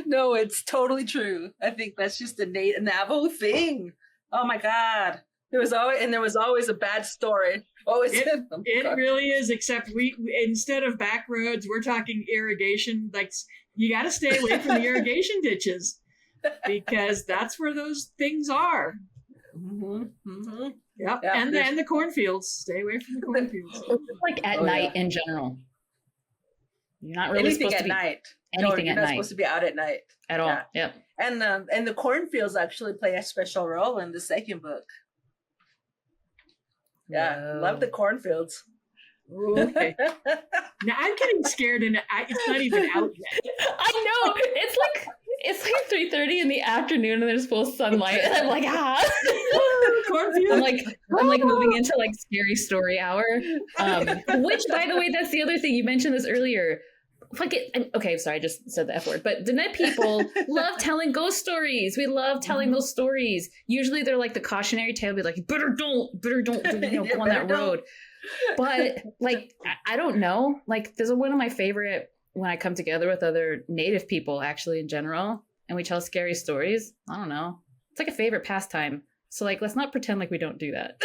Speaker 2: No, it's totally true. I think that's just a Navajo thing. Oh my God. There was always a bad story.
Speaker 3: It really is, except we instead of back roads, we're talking irrigation. Like, you got to stay away from the irrigation ditches because that's where those things are.
Speaker 2: Mm-hmm. Mm-hmm.
Speaker 3: Yep. Yeah, and the cornfields. Stay away from the cornfields.
Speaker 1: Like at night in general. You're not really
Speaker 2: anything
Speaker 1: supposed
Speaker 2: at
Speaker 1: to be
Speaker 2: night.
Speaker 1: Anything
Speaker 2: you're
Speaker 1: at
Speaker 2: not
Speaker 1: night.
Speaker 2: Supposed to be out at night
Speaker 1: at all. Yep.
Speaker 2: And the cornfields actually play a special role in the second book. Yeah,
Speaker 1: Whoa.
Speaker 2: love the cornfields.
Speaker 3: Okay. Now I'm getting scared, and it's not even out yet.
Speaker 1: I know. It's like 3:30 in the afternoon, and there's full sunlight, and I'm like,
Speaker 3: Cornfield.
Speaker 1: I'm like moving into like scary story hour. Which, by the way, that's the other thing you mentioned this earlier. Okay, sorry, I just said the F word. But Diné people love telling ghost stories. We love telling those stories. Usually they're like the cautionary tale, be like, better don't go on that road. But like, I don't know. Like, there's one of my favorite when I come together with other Native people, actually, in general, and we tell scary stories. I don't know. It's like a favorite pastime. So like, let's not pretend like we don't do that.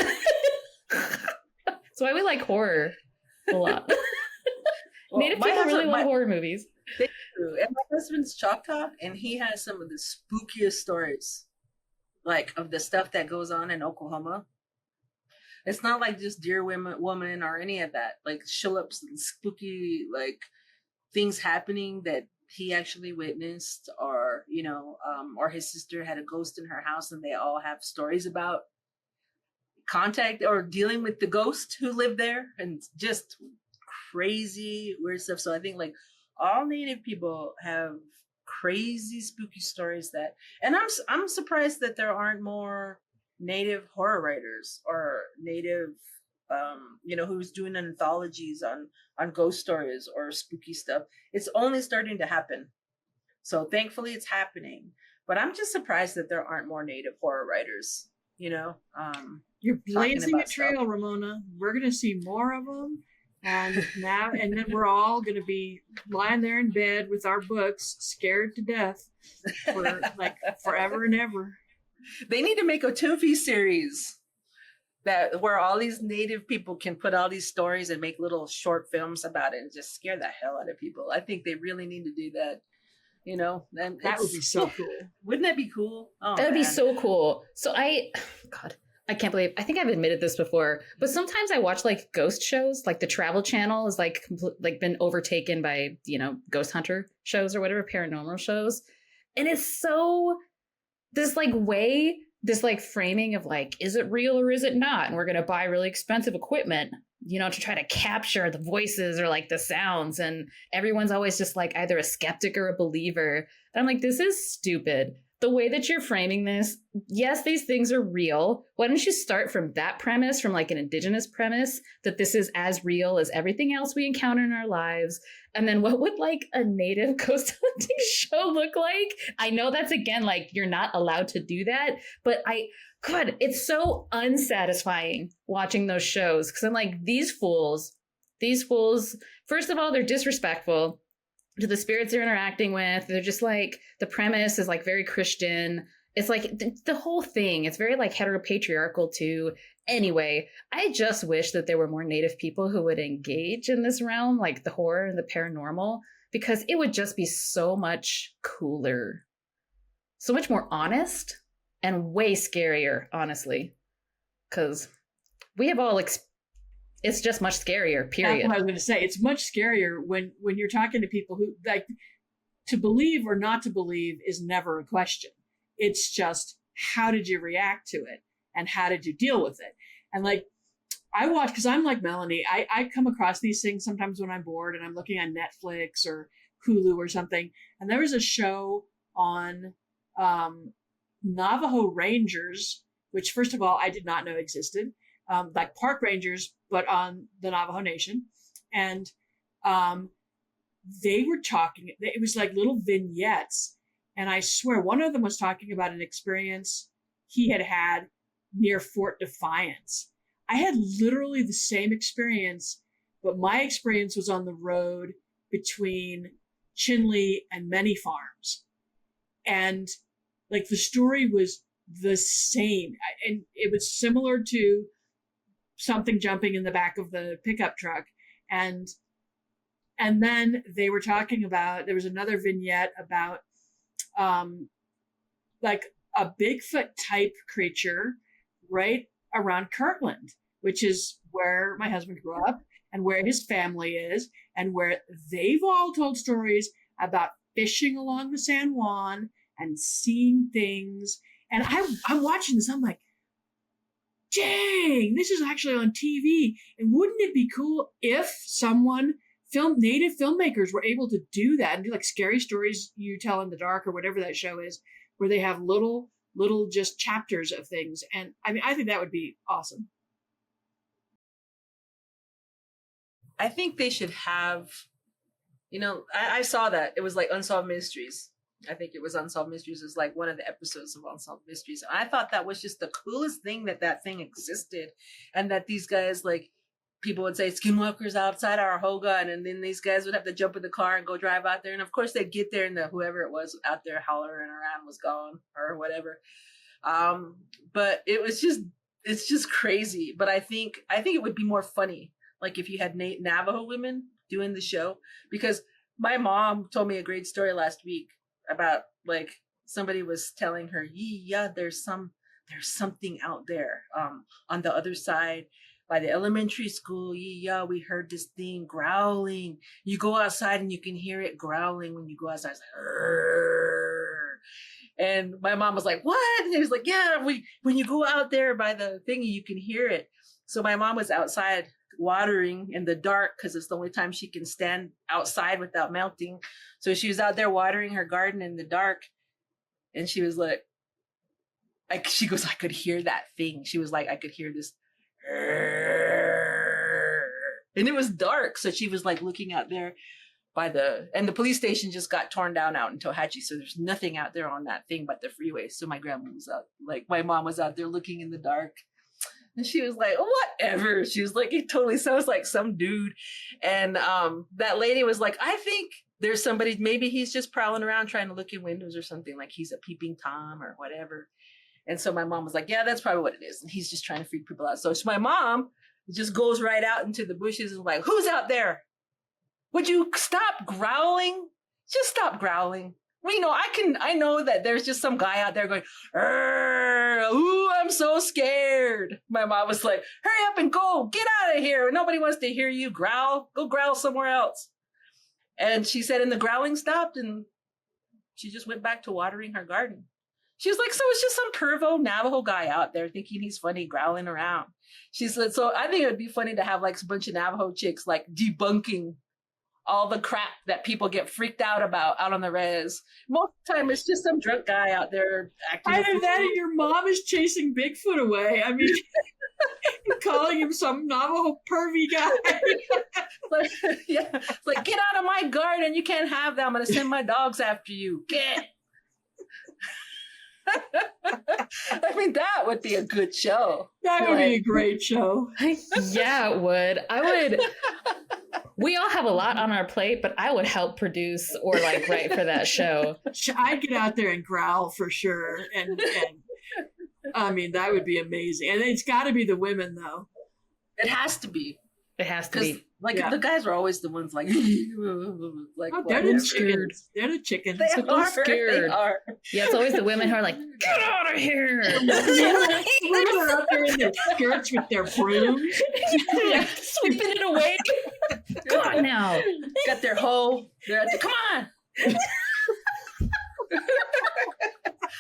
Speaker 1: That's why we like horror a lot. Well, Native people really love horror movies.
Speaker 2: They do. And my husband's Choctaw, and he has some of the spookiest stories, like of the stuff that goes on in Oklahoma. It's not like just Deer Woman or any of that. Like, show up some spooky like things happening that he actually witnessed, or or his sister had a ghost in her house, and they all have stories about contact or dealing with the ghost who lived there, and just crazy weird stuff. So I think like all Native people have crazy spooky stories and I'm surprised that there aren't more Native horror writers or Native who's doing anthologies on ghost stories or spooky stuff. It's only starting to happen, so thankfully it's happening, but I'm just surprised that there aren't more Native horror writers. You're
Speaker 3: blazing a trail stuff. Ramona, we're gonna see more of them. And then we're all going to be lying there in bed with our books, scared to death for like forever and ever.
Speaker 2: They need to make a TV series where all these Native people can put all these stories and make little short films about it and just scare the hell out of people. I think they really need to do that. And
Speaker 3: that would be so cool.
Speaker 2: Wouldn't that be cool? Oh,
Speaker 1: that would be so cool. So I can't believe, I think I've admitted this before, but sometimes I watch like ghost shows, like the Travel Channel is like been overtaken by, ghost hunter shows or whatever, paranormal shows. And it's so, this like framing of like, is it real or is it not? And we're going to buy really expensive equipment, to try to capture the voices or like the sounds. And everyone's always just like either a skeptic or a believer. And I'm like, this is stupid. The way that you're framing this, yes, these things are real. Why don't you start from that premise, from like an indigenous premise, that this is as real as everything else we encounter in our lives? And then what would like a Native ghost hunting show look like? I know that's, again, like you're not allowed to do that, but God, it's so unsatisfying watching those shows, because I'm like, these fools, first of all, they're disrespectful to the spirits they're interacting with. They're just like, the premise is like very Christian. It's like the whole thing, it's very like heteropatriarchal too. Anyway, I just wish that there were more Native people who would engage in this realm, like the horror and the paranormal, because it would just be so much cooler, so much more honest, and way scarier, honestly, because we have all it's just much scarier,
Speaker 3: That's
Speaker 1: period.
Speaker 3: what I was going to say. It's much scarier when you're talking to people who, like, to believe or not to believe is never a question. It's just, how did you react to it? And how did you deal with it? And like, I watch, because I'm like Melanie, I come across these things sometimes when I'm bored and I'm looking on Netflix or Hulu or something. And there was a show on Navajo Rangers, which, first of all, I did not know existed, like park rangers, but on the Navajo Nation. And they were talking, it was like little vignettes. And I swear one of them was talking about an experience he had had near Fort Defiance. I had literally the same experience, but my experience was on the road between Chinle and Many Farms. And like the story was the same. And it was similar to something jumping in the back of the pickup truck. And then they were talking about, there was another vignette about like a Bigfoot type creature right around Kirtland, which is where my husband grew up and where his family is, and where they've all told stories about fishing along the San Juan and seeing things. And I'm watching this, I'm like, dang, this is actually on TV. And wouldn't it be cool if native filmmakers were able to do that and do like Scary Stories You Tell in the Dark or whatever that show is, where they have little just chapters of things. And I mean, I think that would be awesome.
Speaker 2: I think they should have, I saw that. It was like Unsolved Mysteries. I think it was Unsolved Mysteries. It was like one of the episodes of Unsolved Mysteries. And I thought that was just the coolest thing, that thing existed. And that these guys, like, people would say skinwalkers outside our Hoga, and then these guys would have to jump in the car and go drive out there. And of course they'd get there and whoever it was out there hollering around was gone or whatever. But it's just crazy. But I think it would be more funny, like if you had Navajo women doing the show, because my mom told me a great story last week about like somebody was telling her, yeah, there's something out there on the other side by the elementary school. Yeah, we heard this thing growling. You go outside and you can hear it growling when you go outside. It's like, "Rrr." And my mom was like, what? And he was like, yeah, when you go out there by the thingy, you can hear it. So my mom was outside watering in the dark because it's the only time she can stand outside without melting. So she was out there watering her garden in the dark. And she was like, she goes, I could hear that thing. She was like, I could hear this. And it was dark. So she was like looking out there and the police station just got torn down out in Tohatchi. So there's nothing out there on that thing but the freeway. So my grandma was out, like my mom was out there looking in the dark. And she was like, whatever. She was like, it totally sounds like some dude. And that lady was like, I think there's somebody, maybe he's just prowling around trying to look in windows or something, like he's a peeping Tom or whatever. And so my mom was like, yeah, that's probably what it is. And he's just trying to freak people out. So my mom just goes right out into the bushes and like, who's out there? Would you stop growling? Just stop growling. Well, I know that there's just some guy out there going, ooh, I'm so scared. My mom was like, hurry up and go, get out of here. Nobody wants to hear you growl. Go growl somewhere else. And she said, and the growling stopped and she just went back to watering her garden. She was like, so it's just some pervo Navajo guy out there thinking he's funny growling around. She said, so I think it would be funny to have like a bunch of Navajo chicks like debunking all the crap that people get freaked out about out on the res. Most of the time, it's just some drunk guy out there acting.
Speaker 3: Either that or your mom is chasing Bigfoot away. I mean, calling him some Navajo pervy guy.
Speaker 2: Like, get out of my garden. You can't have that. I'm going to send my dogs after you. Get. I mean, that would be a good show.
Speaker 3: That would be a great show.
Speaker 1: Yeah, it would. We all have a lot on our plate, but I would help produce or like write for that show.
Speaker 3: I'd get out there and growl for sure. And I mean, that would be amazing. And it's got to be the women, though.
Speaker 2: It has to be.
Speaker 1: It has to be.
Speaker 2: Like, the guys are always the ones like,
Speaker 3: they're the chickens. They're the chickens.
Speaker 2: They are scared.
Speaker 1: They are. Yeah, it's always the women who are like, get out of here.
Speaker 3: Women are out there in in their skirts with their brooms.
Speaker 1: Yeah, sweeping it away. Come on now.
Speaker 2: Got their hoe. They're at the, come on.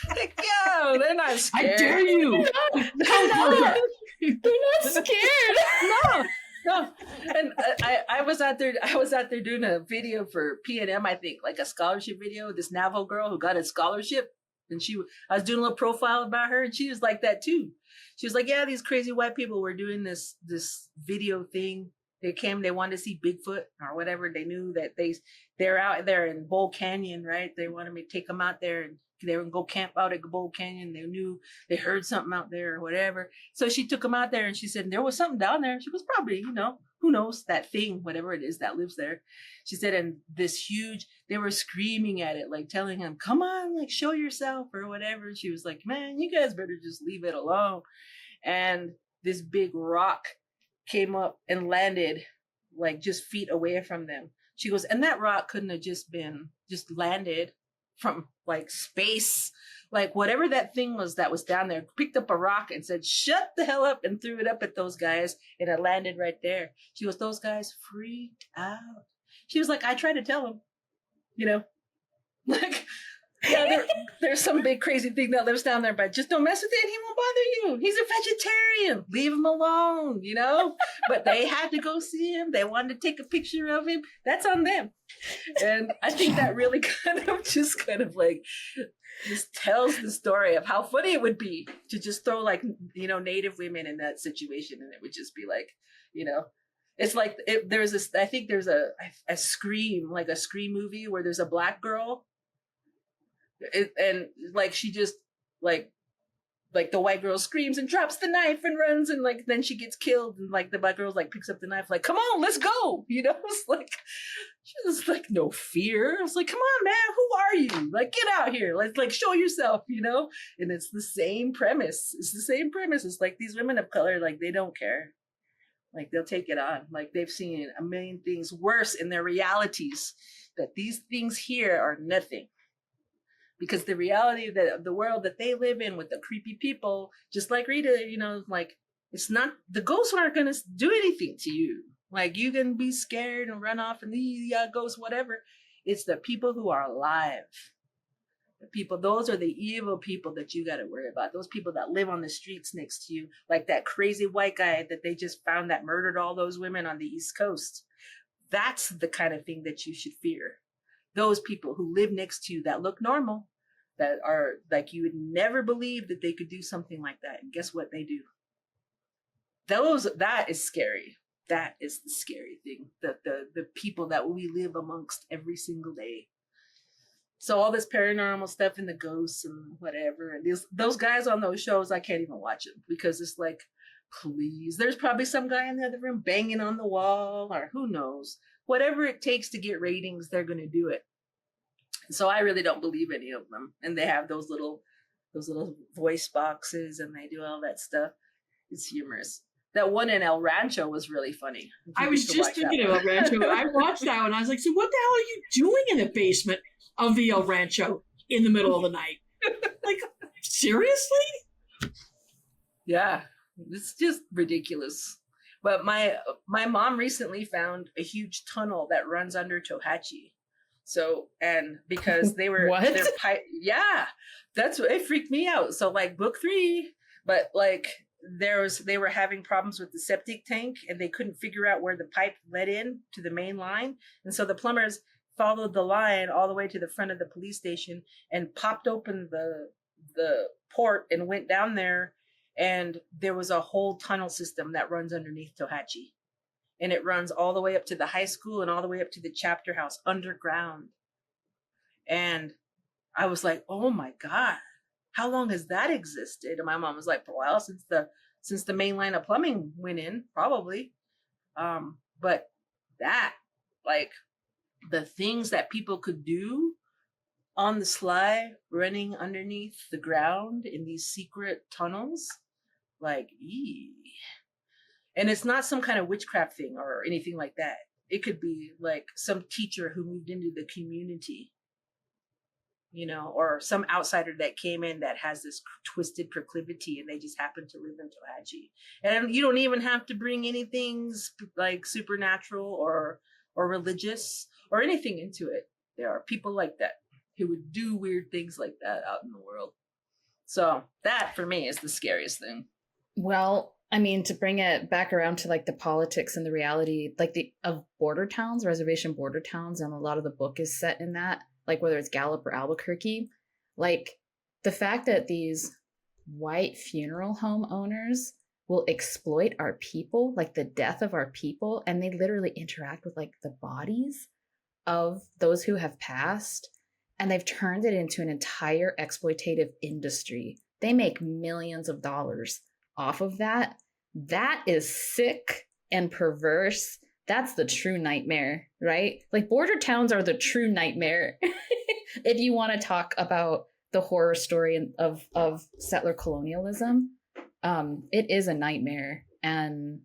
Speaker 2: Like, yo, they're not scared.
Speaker 3: I dare you. Come closer.
Speaker 1: They're not scared.
Speaker 2: No. And I was out there doing a video for P&M, I think, like a scholarship video. This Navajo girl who got a scholarship, and I was doing a little profile about her, and she was like that too. She was like, yeah, these crazy white people were doing this video thing. They wanted to see Bigfoot or whatever. They knew that they're out there in Bull Canyon, right? They wanted me to take them out there, and they were gonna go camp out at Bull Canyon. They heard something out there or whatever. So she took them out there, and she said there was something down there. She was probably, who knows, that thing, whatever it is that lives there. She said, and they were screaming at it, like telling him, come on, like show yourself or whatever. She was like, man, you guys better just leave it alone. And this big rock came up and landed like just feet away from them. She goes, and that rock couldn't have just landed from like space. Like whatever that thing was that was down there picked up a rock and said, shut the hell up, and threw it up at those guys, and it landed right there. She goes, those guys freaked out. She was like, I tried to tell them, like, yeah, there's some big crazy thing that lives down there, but just don't mess with it. He won't bother you. He's a vegetarian. Leave him alone, But they had to go see him. They wanted to take a picture of him. That's on them. And I think that really kind of like just tells the story of how funny it would be to just throw like, Native women in that situation. And it would just be like, it's like I think there's a Scream, like a Scream movie where there's a black girl. And like she just like the white girl screams and drops the knife and runs, and like then she gets killed, and like the black girl's like picks up the knife, like, come on, let's go. It's like she was like no fear. I was like, come on, man, who are you? Like, get out here, like show yourself, And it's the same premise. It's like these women of color, like they don't care. Like they'll take it on. Like they've seen a million things worse in their realities, that these things here are nothing. Because the reality of the world that they live in with the creepy people, just like Rita, like it's not, the ghosts aren't going to do anything to you. Like you can be scared and run off and the ghosts, whatever. It's the people who are alive. The people, those are the evil people that you got to worry about. Those people that live on the streets next to you, like that crazy white guy that they just found that murdered all those women on the East Coast. That's the kind of thing that you should fear. Those people who live next to you that look normal, that are like you would never believe that they could do something like that. And guess what they do? That is scary. That is the scary thing. The people that we live amongst every single day. So all this paranormal stuff and the ghosts and whatever, and those guys on those shows, I can't even watch them because it's like, please, there's probably some guy in the other room banging on the wall, or who knows. Whatever it takes to get ratings, they're going to do it. So I really don't believe any of them. And they have those little voice boxes, and they do all that stuff. It's humorous. That one in El Rancho was really funny.
Speaker 3: I was just thinking of El Rancho. I watched that one. I was like, so what the hell are you doing in the basement of the El Rancho in the middle of the night? Like, seriously?
Speaker 2: Yeah, it's just ridiculous. But my mom recently found a huge tunnel that runs under Tohatchee. So, and because they were,
Speaker 1: what?
Speaker 2: Yeah, that's what, it freaked me out. So like book 3, but like they were having problems with the septic tank, and they couldn't figure out where the pipe led in to the main line. And so the plumbers followed the line all the way to the front of the police station and popped open the port and went down there. And there was a whole tunnel system that runs underneath Tohatchee. And it runs all the way up to the high school and all the way up to the chapter house underground. And I was like, oh my God, how long has that existed? And my mom was like, well, since the main line of plumbing went in, probably. But that, like, the things that people could do on the sly, running underneath the ground in these secret tunnels, like, and it's not some kind of witchcraft thing or anything like that. It could be like some teacher who moved into the community or some outsider that came in that has this twisted proclivity and they just happen to live in Tohatchi. And you don't even have to bring anything like supernatural or religious or anything into it. There are people like that who would do weird things like that out in the world. So that for me is the scariest thing.
Speaker 1: Well, I mean, to bring it back around to like the politics and the reality, like of border towns, reservation border towns, and a lot of the book is set in that, like whether it's Gallup or Albuquerque, like the fact that these white funeral home owners will exploit our people, like the death of our people, and they literally interact with like the bodies of those who have passed, and they've turned it into an entire exploitative industry. They make millions of dollars off of that. That is sick and perverse. That's the true nightmare, right? Like border towns are the true nightmare. If you want to talk about the horror story of settler colonialism, it is a nightmare, and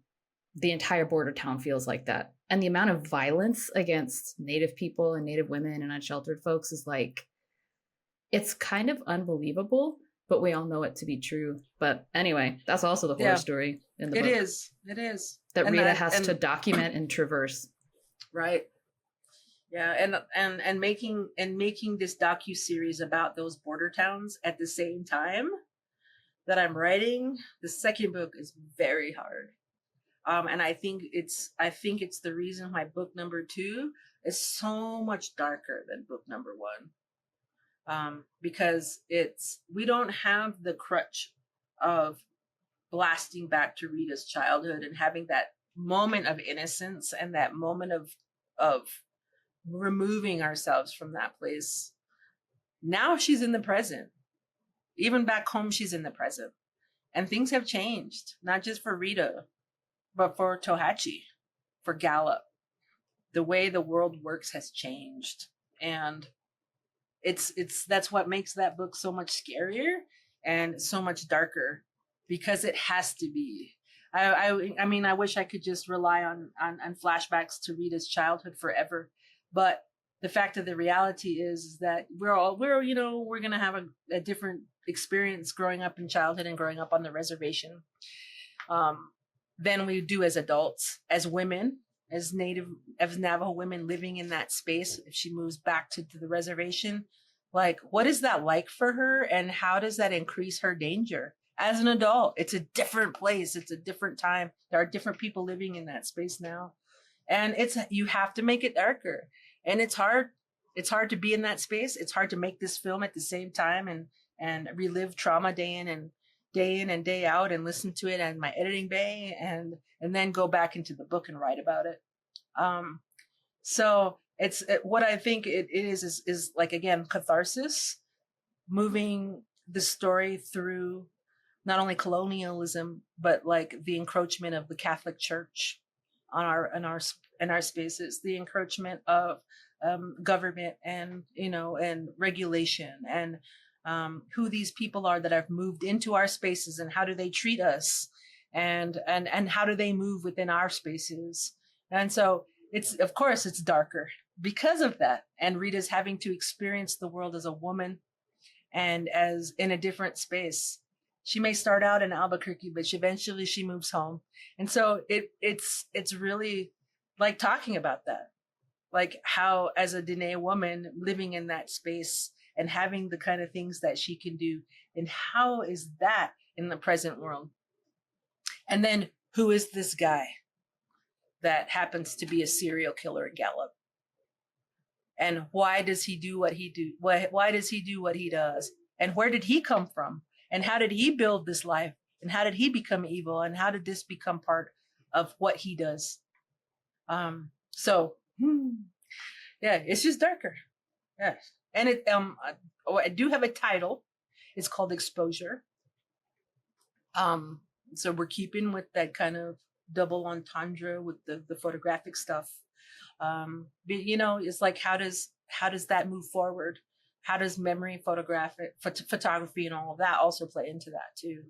Speaker 1: the entire border town feels like that. And the amount of violence against Native people and Native women and unsheltered folks is like, it's kind of unbelievable, but we all know it to be true. But anyway, that's also the horror story in the book.
Speaker 2: It is.
Speaker 1: That Rita has to document and traverse.
Speaker 2: Right. Yeah, and making this docu-series about those border towns at the same time that I'm writing the second book is very hard. And I think it's the reason why book number 2 is so much darker than book number 1. Because we don't have the crutch of blasting back to Rita's childhood and having that moment of innocence and that moment of removing ourselves from that place. Now she's in the present. Even back home, she's in the present. And things have changed, not just for Rita, but for Tohatchi, for Gallup. The way the world works has changed. And that's what makes that book so much scarier and so much darker, because it has to be. I mean, I wish I could just rely on flashbacks to Rita's childhood forever, but the fact of the reality is that we're going to have a different experience growing up in childhood and growing up on the reservation than we do as adults, as women, as Navajo women living in that space. If she moves back to the reservation, like, what is that like for her, and how does that increase her danger as an adult? It's a different place. It's a different time. There are different people living in that space now, and you have to make it darker, and it's hard. It's hard to be in that space. It's hard to make this film at the same time and relive trauma day in and day out, and listen to it in my editing bay, and then go back into the book and write about it. So what I think it is like, again, catharsis, moving the story through not only colonialism, but like the encroachment of the Catholic Church on our spaces, the encroachment of government and regulation, and who these people are that have moved into our spaces, and how do they treat us, and how do they move within our spaces. And so of course it's darker because of that. And Rita's having to experience the world as a woman and as in a different space. She may start out in Albuquerque, but eventually she moves home. And so it's really like talking about that, like how, as a Diné woman living in that space and having the kind of things that she can do, and how is that in the present world? And then who is this guy that happens to be a serial killer in Gallup? And why does he do what he do? Why does he do what he does? And where did he come from? And how did he build this life? And how did he become evil? And how did this become part of what he does? So yeah, it's just darker. Yes. And I do have a title. It's called Exposure. So we're keeping with that kind of double entendre with the photographic stuff. But it's like, how does that move forward? How does memory, photography, and all of that also play into that too?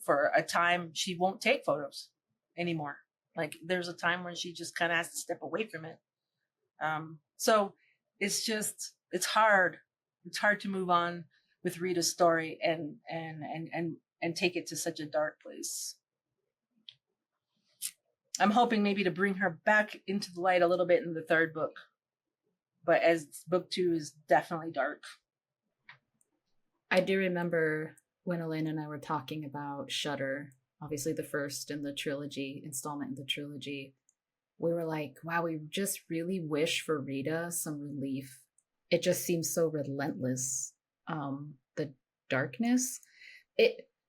Speaker 2: For a time, she won't take photos anymore. Like, there's a time when she just kind of has to step away from it. So it's hard. It's hard to move on with Rita's story and take it to such a dark place. I'm hoping maybe to bring her back into the light a little bit in the third book. But as book 2 is definitely dark.
Speaker 1: I do remember when Elena and I were talking about Shudder, obviously the first in the trilogy, installment in the trilogy. We were like, wow, we just really wish for Rita some relief. It just seems so relentless. The darkness.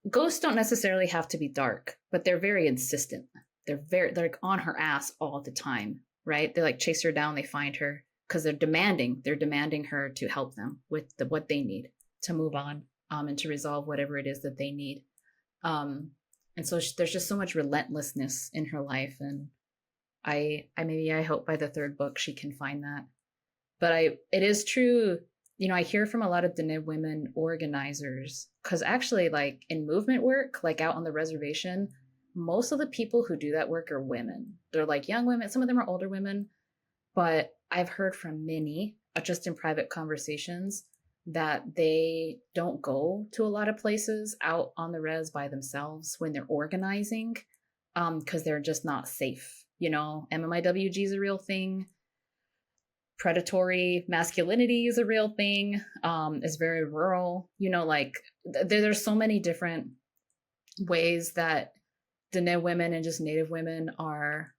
Speaker 1: Ghosts don't necessarily have to be dark, but they're very insistent. They're like on her ass all the time, right? They like chase her down, they find her because they're demanding her to help them with what they need to move on, and to resolve whatever it is that they need. And so there's just so much relentlessness in her life, and I hope by the third book she can find that. But it is true, I hear from a lot of Diné women organizers, because actually, like in movement work, like out on the reservation, most of the people who do that work are women. They're like young women. Some of them are older women, but I've heard from many, just in private conversations, that they don't go to a lot of places out on the res by themselves when they're organizing, because they're just not safe. MMIWG is a real thing. Predatory masculinity is a real thing. It's very rural. Like there's so many different ways that Diné women and just Native women are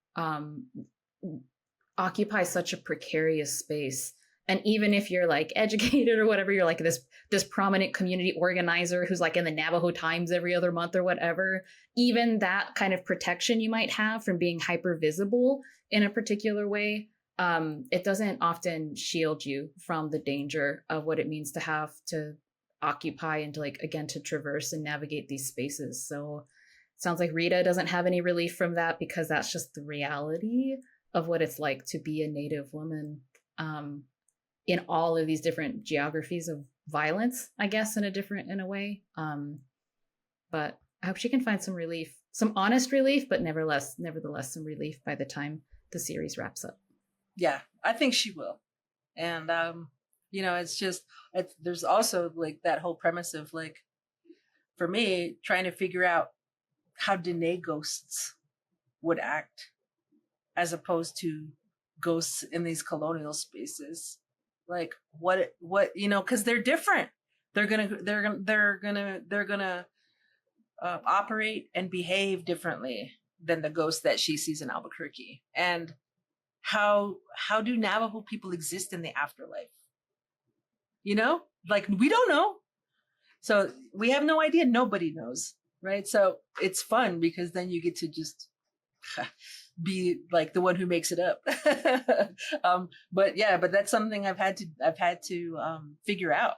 Speaker 1: occupy such a precarious space. And even if you're like educated or whatever, you're like this prominent community organizer who's like in the Navajo Times every other month or whatever, even that kind of protection you might have from being hyper visible in a particular way, it doesn't often shield you from the danger of what it means to have to occupy and to, like, again, to traverse and navigate these spaces. So it sounds like Rita doesn't have any relief from that, because that's just the reality of what it's like to be a Native woman, in all of these different geographies of violence, I guess, in a way. But I hope she can find some relief, some honest relief, but nevertheless some relief by the time the series wraps up.
Speaker 2: Yeah, I think she will. And there's also like that whole premise of, like, for me, trying to figure out how Diné ghosts would act as opposed to ghosts in these colonial spaces. Like what because they're different. They're gonna operate and behave differently than the ghost that she sees in Albuquerque. And how do Navajo people exist in the afterlife? Like, we don't know. So we have no idea. Nobody knows, right? So it's fun because then you get to just be like the one who makes it up. But that's something I've had to figure out.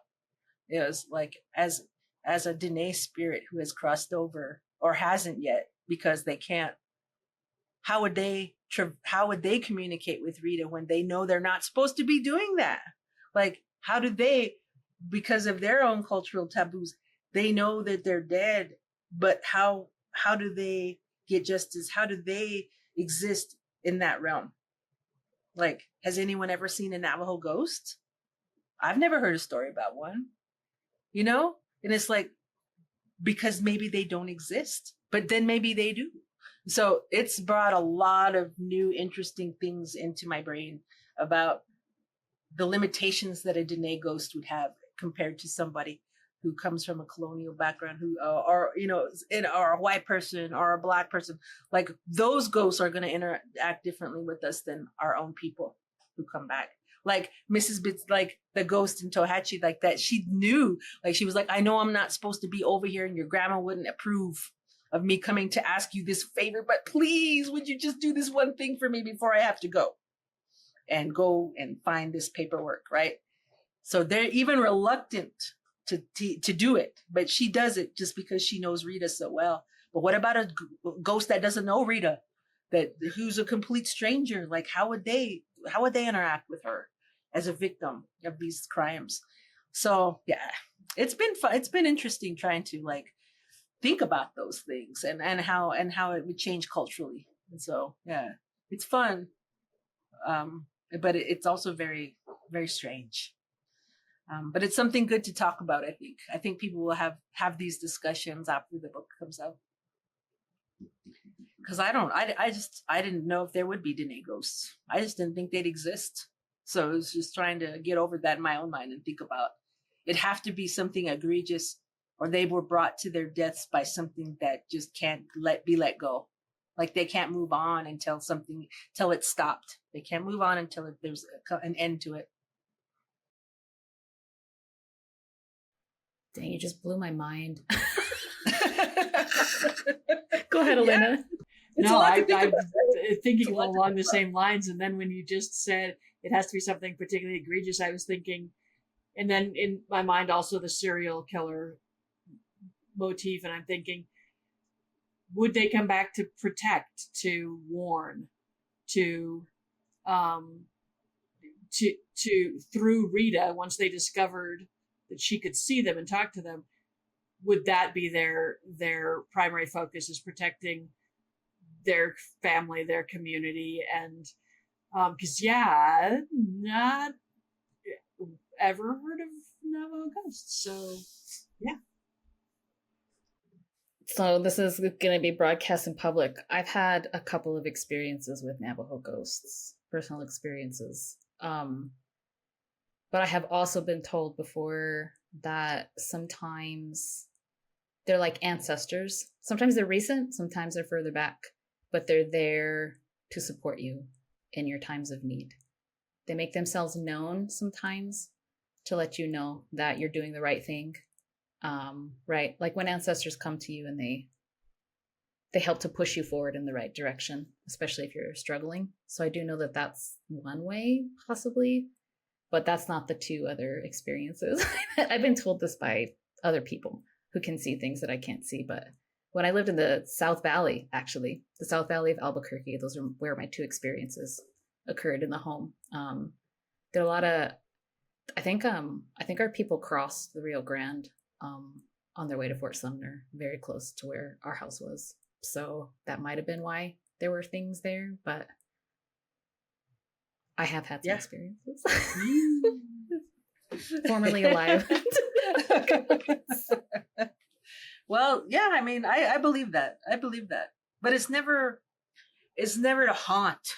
Speaker 2: Is like, as a Diné spirit who has crossed over or hasn't yet because they can't. How would they communicate with Rita when they know they're not supposed to be doing that? Like, how do they, because of their own cultural taboos, they know that they're dead, but how do they get justice? How do they exist in that realm? Like, has anyone ever seen a Navajo ghost? I've never heard a story about one, and it's like, because maybe they don't exist, but then maybe they do. So it's brought a lot of new, interesting things into my brain about the limitations that a Diné ghost would have compared to somebody who comes from a colonial background, who or a white person or a Black person. Like, those ghosts are going to interact differently with us than our own people who come back. Like Mrs. Bits, like the ghost in Tohatchi, like that. She knew, like, she was like, I know I'm not supposed to be over here, and your grandma wouldn't approve of me coming to ask you this favor, but please, would you just do this one thing for me before I have to go and find this paperwork, right? So they're even reluctant to do it, but she does it just because she knows Rita so well. But what about a ghost that doesn't know Rita, who's a complete stranger? Like, how would they interact with her as a victim of these crimes? So yeah, it's been fun. It's been interesting trying to, like, think about those things and how it would change culturally. And so, yeah, it's fun. But it's also very, very strange. But it's something good to talk about. I think people will have these discussions after the book comes out. Because I didn't know if there would be Diné ghosts. I just didn't think they'd exist. So I was just trying to get over that in my own mind and think about it'd have to be something egregious, or they were brought to their deaths by something that just can't be let go. Like they can't move on until it's stopped. They can't move on until there's an end to it.
Speaker 1: Dang, you just blew my mind. Go ahead, Elena.
Speaker 3: Yeah. No, I'm thinking along the same lines. And then when you just said it has to be something particularly egregious, I was thinking, and then in my mind also the serial killer motif, and I'm thinking, would they come back to protect, to warn, to through Rita, once they discovered that she could see them and talk to them, would that be their primary focus, is protecting their family, their community? And because not ever heard of Navajo ghosts, so yeah.
Speaker 1: So this is going to be broadcast in public. I've had a couple of experiences with Navajo ghosts, personal experiences. But I have also been told before that sometimes they're like ancestors. Sometimes they're recent, sometimes they're further back, but they're there to support you in your times of need. They make themselves known sometimes to let you know that you're doing the right thing. Right? Like when ancestors come to you and they help to push you forward in the right direction, especially if you're struggling. So I do know that that's one way, possibly, but that's not the two other experiences. I've been told this by other people who can see things that I can't see. But when I lived in the South Valley, actually, the South Valley of Albuquerque, those are where my two experiences occurred in the home. There are a lot of, I think our people crossed the Rio Grande on their way to Fort Sumner, very close to where our house was. So that might have been why there were things there, but I have had some experiences. Formerly alive.
Speaker 2: Well, yeah, I mean, I believe that. But it's never to haunt.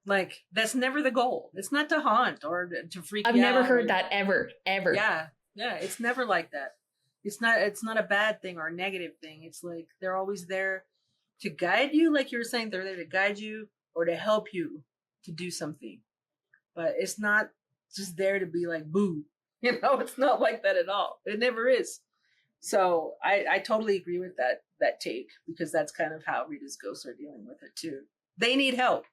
Speaker 2: Like, that's never the goal. It's not to haunt or to freak you out.
Speaker 1: I've never heard that ever.
Speaker 2: Yeah, it's never like that. It's not a bad thing or a negative thing. It's like they're always there to guide you, like you were saying, they're there to guide you or to help you to do something. But it's not just there to be like, boo. It's not like that at all. It never is. So I totally agree with that take, because that's kind of how Rita's ghosts are dealing with it too. They need help.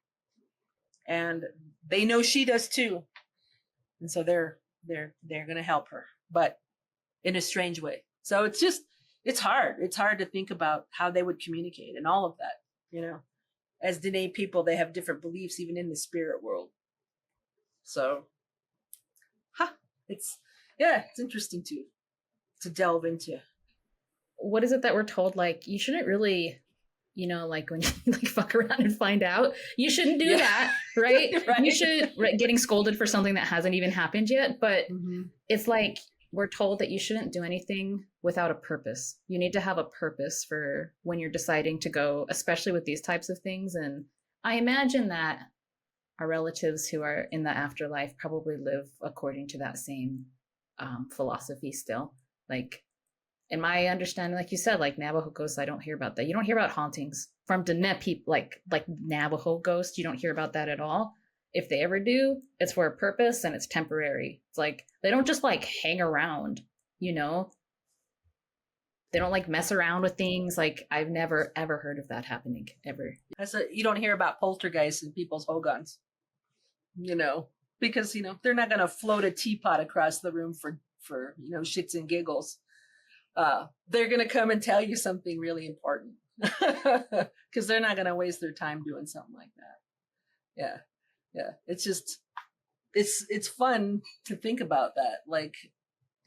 Speaker 2: And they know she does too. And so they're gonna help her, but in a strange way. So it's hard. It's hard to think about how they would communicate and all of that. As Diné people, they have different beliefs even in the spirit world. So it's interesting to delve into.
Speaker 1: What is it that we're told? Like, you shouldn't really, like when you like fuck around and find out, you shouldn't do that, right? Right? You should, getting scolded for something that hasn't even happened yet. But it's like, we're told that you shouldn't do anything without a purpose. You need to have a purpose for when you're deciding to go, especially with these types of things. And I imagine that our relatives who are in the afterlife probably live according to that same philosophy still. Like, in my understanding, like you said, like Navajo ghosts, I don't hear about that. You don't hear about hauntings from Diné people, like Navajo ghosts. You don't hear about that at all. If they ever do, it's for a purpose and it's temporary. It's like, they don't just like hang around, They don't like mess around with things. Like, I've never, ever heard of that happening, ever.
Speaker 2: You don't hear about poltergeists in people's hogans, because, they're not going to float a teapot across the room for shits and giggles. They're going to come and tell you something really important because they're not going to waste their time doing something like that. Yeah. It's just, it's fun to think about that. Like,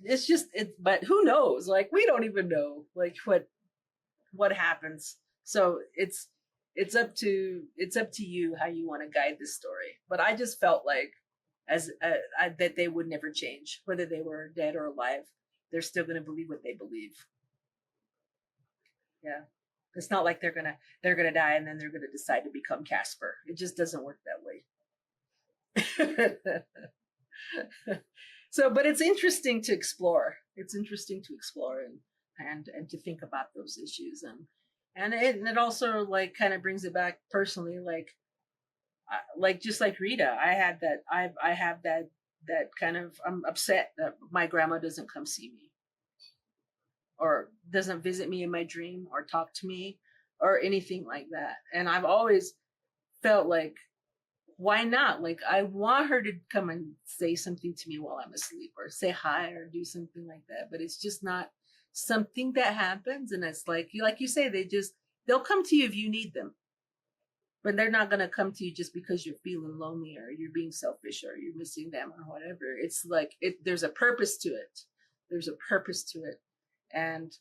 Speaker 2: it's just, but who knows? Like, we don't even know like what happens. So it's up to you how you want to guide this story. But I just felt like as that they would never change, whether they were dead or alive. They're still going to believe what they believe. Yeah. It's not like they're gonna die and then they're gonna decide to become Casper. It just doesn't work that way. So, but it's interesting to explore. It's interesting to explore and to think about those issues, and it also like kind of brings it back personally, like just like Rita, I have that kind of, I'm upset that my grandma doesn't come see me, or doesn't visit me in my dream, or talk to me, or anything like that. And I've always felt like, why not? Like, I want her to come and say something to me while I'm asleep, or say hi, or do something like that. But it's just not something that happens. And it's like you say, they'll come to you if you need them. But they're not going to come to you just because you're feeling lonely, or you're being selfish, or you're missing them, or whatever. It's like, there's a purpose to it. There's a purpose to it. And,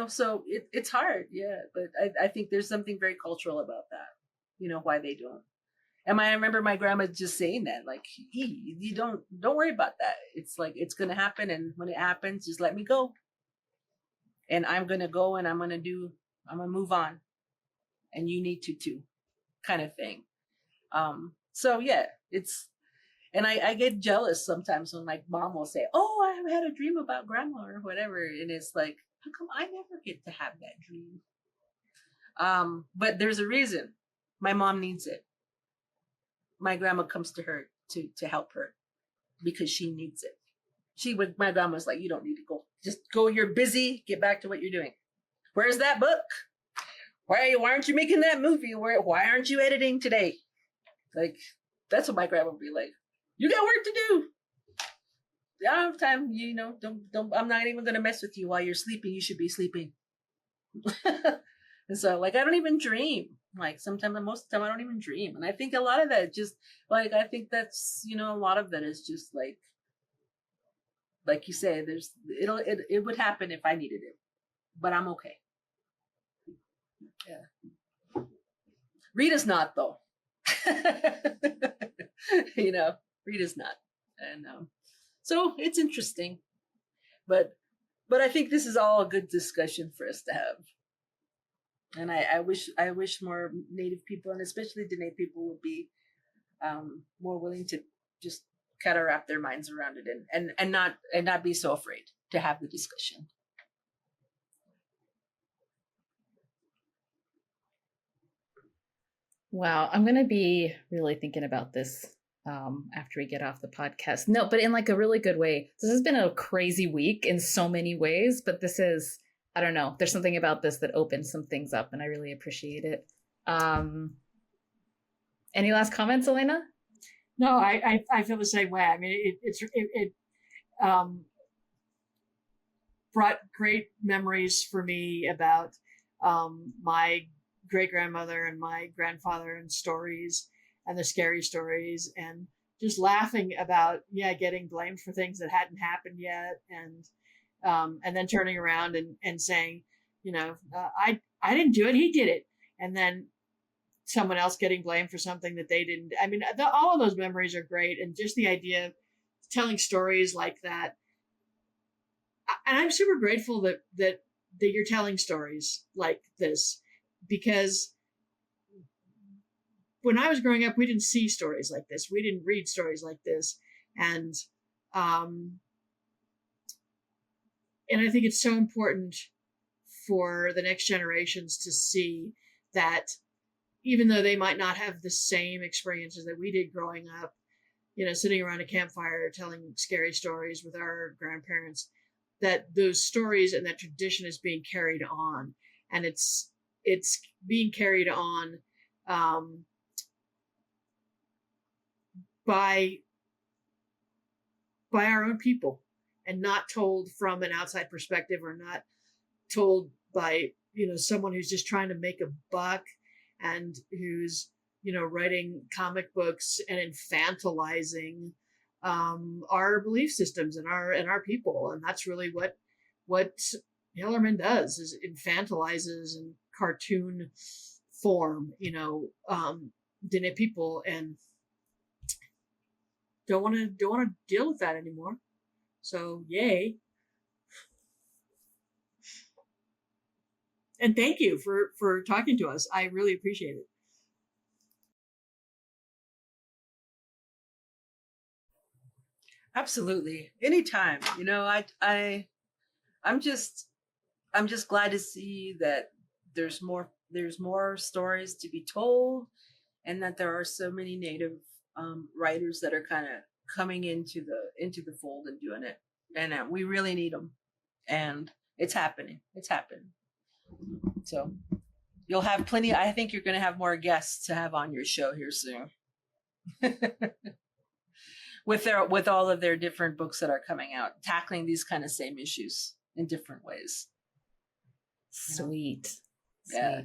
Speaker 2: so it's hard. Yeah. But I think there's something very cultural about that, why they don't. And I remember my grandma just saying that, like, you don't worry about that. It's like, it's going to happen. And when it happens, just let me go. And I'm going to go, and I'm going to move on. And you need to too, kind of thing. So yeah, and I get jealous sometimes when like mom will say, oh, I had a dream about grandma or whatever. And it's like, how come I never get to have that dream? But there's a reason. My mom needs it. My grandma comes to her to help her because she needs it. My grandma's like, you don't need to go. Just go, you're busy, get back to what you're doing. Where's that book? Why aren't you making that movie? Why aren't you editing today? Like, that's what my grandma would be like. You got work to do. I don't have time. Don't. I'm not even gonna mess with you while you're sleeping. You should be sleeping. And so, like, I don't even dream. Like, most of the time, I don't even dream. And I think a lot of that just, like, I think that's, a lot of that is just like you say, it would happen if I needed it, but I'm okay. Yeah. Rita's not, though. Rita's not. And so it's interesting. But I think this is all a good discussion for us to have. And I wish more Native people, and especially Diné people, would be more willing to just kind of wrap their minds around it, and not be so afraid to have the discussion.
Speaker 1: Wow, I'm gonna be really thinking about this after we get off the podcast. No, but in like a really good way. This has been a crazy week in so many ways, but this is, I don't know, there's something about this that opens some things up, and I really appreciate it. Any last comments, Elena?
Speaker 3: No, I feel the same way. I mean, it brought great memories for me about my great grandmother and my grandfather, and stories, and the scary stories, and just laughing about getting blamed for things that hadn't happened yet, and then turning around and saying, I didn't do it, he did it, and then someone else getting blamed for something that they didn't. I mean, all of those memories are great, and just the idea of telling stories like that. And I'm super grateful that you're telling stories like this, because when I was growing up, we didn't see stories like this. We didn't read stories like this. And I think it's so important for the next generations to see that even though they might not have the same experiences that we did growing up, sitting around a campfire telling scary stories with our grandparents, that those stories and that tradition is being carried on. And it's being carried on by our own people, and not told from an outside perspective, or not told by someone who's just trying to make a buck, and who's writing comic books and infantilizing our belief systems and our people. And that's really what Hillerman does, is infantilizes in cartoon form Diné people. And don't want to deal with that anymore. So yay. And thank you for talking to us. I really appreciate it.
Speaker 2: Absolutely. Anytime. You know, I'm just glad to see that there's more stories to be told, and that there are so many Native writers that are kind of coming into the fold and doing it, and we really need them, and it's happening. It's happening. So you'll have plenty. I think you're going to have more guests to have on your show here soon. with all of their different books that are coming out, tackling these kind of same issues in different ways.
Speaker 1: Sweet.
Speaker 2: Yeah.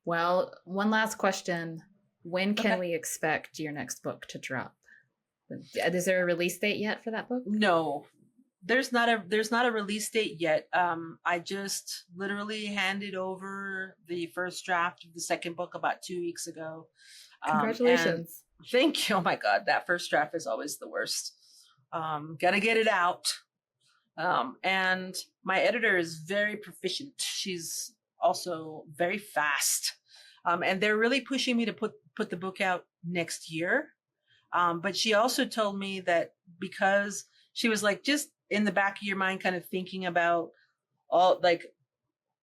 Speaker 1: Well, one last question. When can we expect your next book to drop? Is there a release date yet for that book?
Speaker 2: No, there's not a release date yet. I just literally handed over the first draft of the second book about 2 weeks ago.
Speaker 1: Congratulations.
Speaker 2: Thank you. Oh my God, that first draft is always the worst. Gotta get it out. And my editor is very proficient. She's also very fast. And they're really pushing me to put the book out next year. But she also told me that, because she was like, just in the back of your mind, kind of thinking about all, like,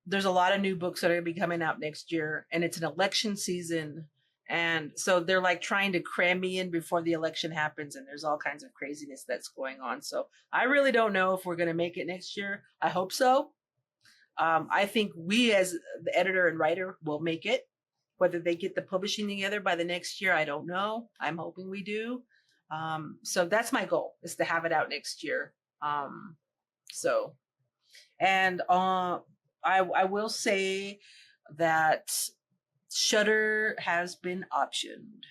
Speaker 2: there's a lot of new books that are going to be coming out next year, and it's an election season. And so they're like trying to cram me in before the election happens, and there's all kinds of craziness that's going on. So I really don't know if we're going to make it next year. I hope so. I think we, as the editor and writer, will make it. Whether they get the publishing together by the next year, I don't know. I'm hoping we do. So that's my goal, is to have it out next year. I will say that Shudder has been optioned.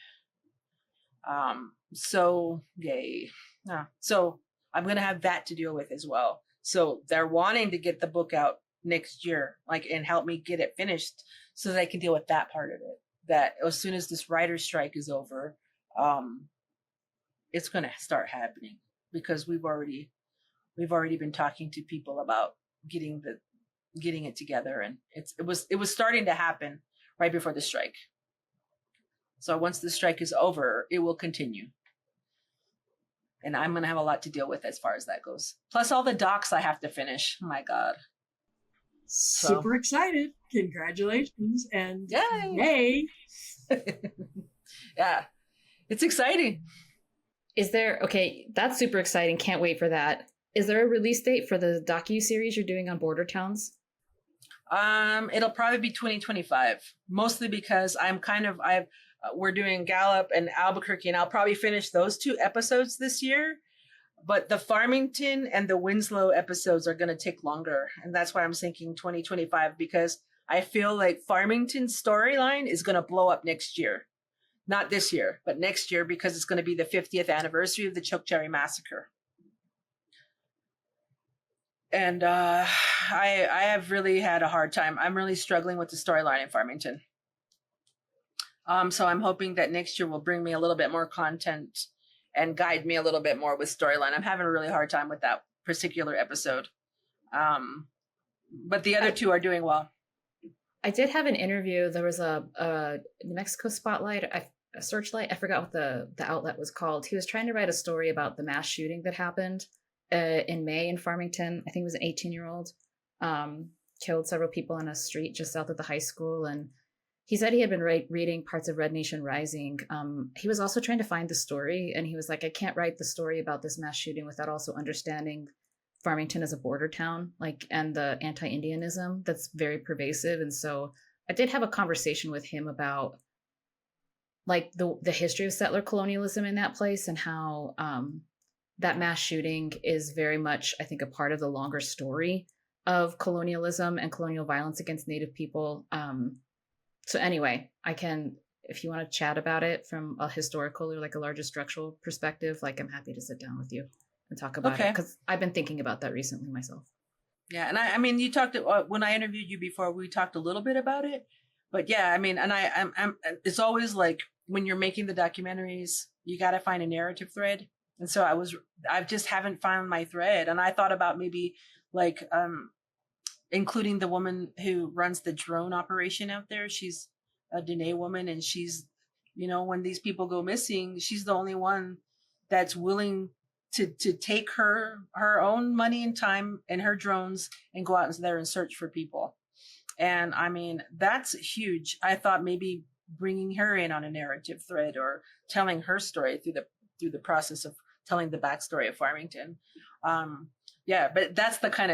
Speaker 2: So yay. So I'm going to have that to deal with as well. So they're wanting to get the book out next year, like, and help me get it finished so that I can deal with that part of it. That as soon as this writer's strike is over, it's going to start happening, because we've already been talking to people about getting it together, and it was starting to happen right before the strike. So once the strike is over, it will continue. And I'm going to have a lot to deal with as far as that goes. Plus all the docs I have to finish. Oh my God.
Speaker 3: Super excited. Congratulations. And
Speaker 2: yay. Yeah. It's exciting.
Speaker 1: Okay, that's super exciting. Can't wait for that. Is there a release date for the docu-series you're doing on border towns?
Speaker 2: It'll probably be 2025, mostly because we're doing Gallup and Albuquerque, and I'll probably finish those 2 episodes this year. But the Farmington and the Winslow episodes are going to take longer. And that's why I'm thinking 2025, because I feel like Farmington's storyline is going to blow up next year. Not this year, but next year, because it's going to be the 50th anniversary of the Chokecherry Massacre. And I have really had a hard time. I'm really struggling with the storyline in Farmington. So I'm hoping that next year will bring me a little bit more content and guide me a little bit more with storyline. I'm having a really hard time with that particular episode. But the other 2 are doing well.
Speaker 1: I did have an interview. There was a New Mexico Spotlight, a Searchlight. I forgot what the outlet was called. He was trying to write a story about the mass shooting that happened in May in Farmington. I think it was an 18-year-old killed several people on a street just south of the high school. And he said he had been reading parts of Red Nation Rising. He was also trying to find the story, and he was like, I can't write the story about this mass shooting without also understanding Farmington as a border town, like, and the anti-Indianism that's very pervasive. And so I did have a conversation with him about like the history of settler colonialism in that place, and how that mass shooting is very much, I think, a part of the longer story of colonialism and colonial violence against Native people. So anyway, if you want to chat about it from a historical or like a larger structural perspective, like, I'm happy to sit down with you and talk about it, because I've been thinking about that recently myself.
Speaker 2: Yeah, and I mean, you talked when I interviewed you before, we talked a little bit about it, but yeah, I mean, and I'm it's always like when you're making the documentaries, you got to find a narrative thread, And so I just haven't found my thread. And I thought about maybe like including the woman who runs the drone operation out there. She's a Diné woman, and she's, you know, when these people go missing, she's the only one that's willing to take her own money and time and her drones and go out there and search for people. And I mean, that's huge. I thought maybe bringing her in on a narrative thread or telling her story through the process of telling the backstory of Farmington. Yeah, but that's the kind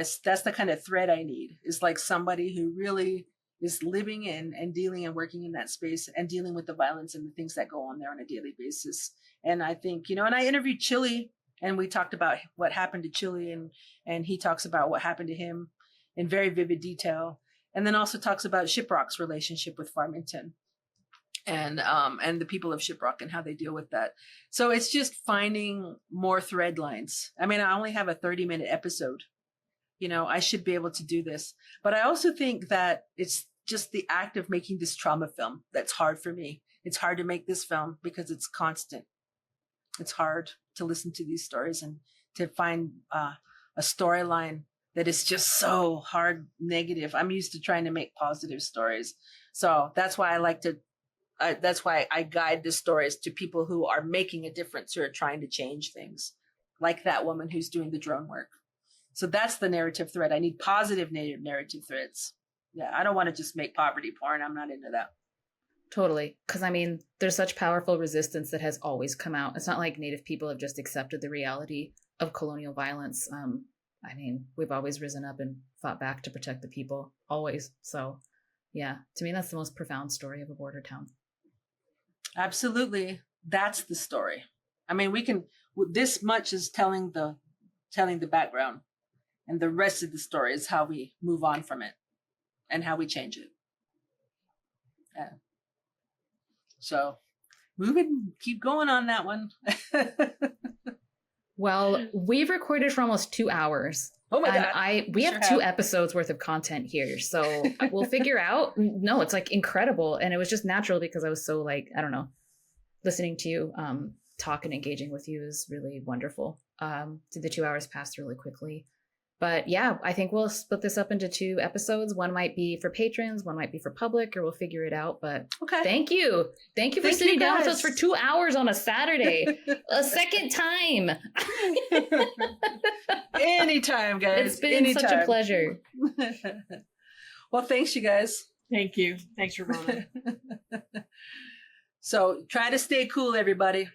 Speaker 2: of thread I need, is like somebody who really is living in and dealing and working in that space and dealing with the violence and the things that go on there on a daily basis. And I think, you know, and I interviewed Chili, and we talked about what happened to Chili, and he talks about what happened to him in very vivid detail. And then also talks about Shiprock's relationship with Farmington and the people of Shiprock and how they deal with that. So it's just finding more thread lines. I mean, I only have a 30-minute episode. You know, I should be able to do this. But I also think that it's just the act of making this trauma film that's hard for me. It's hard to make this film because it's constant. It's hard to listen to these stories and to find a storyline that is just so hard negative. I'm used to trying to make positive stories. So that's why that's why I guide the stories to people who are making a difference, who are trying to change things, like that woman who's doing the drone work. So that's the narrative thread. I need positive narrative threads. Yeah, I don't want to just make poverty porn. I'm not into that.
Speaker 1: Totally. Because, I mean, there's such powerful resistance that has always come out. It's not like Native people have just accepted the reality of colonial violence. I mean, we've always risen up and fought back to protect the people, always. So, yeah, to me, that's the most profound story of a border town.
Speaker 2: Absolutely. That's the story. I mean, this much is telling the background, and the rest of the story is how we move on from it and how we change it. Yeah. So keep going on that one.
Speaker 1: Well, we've recorded for almost 2 hours.
Speaker 2: Oh my God.
Speaker 1: And we have 2 episodes worth of content here. So we'll figure out. No, it's like incredible. And it was just natural because I was so like, I don't know, listening to you talk and engaging with you is really wonderful. The 2 hours passed really quickly. But yeah, I think we'll split this up into 2 episodes. One might be for patrons, one might be for public, or we'll figure it out. But
Speaker 2: okay.
Speaker 1: Thank you for sitting down with us for 2 hours on a Saturday. A second time.
Speaker 2: Anytime, guys.
Speaker 1: It's been such a pleasure.
Speaker 2: Well, thanks, you guys.
Speaker 3: Thank you. Thanks, Ramona.
Speaker 2: So try to stay cool, everybody.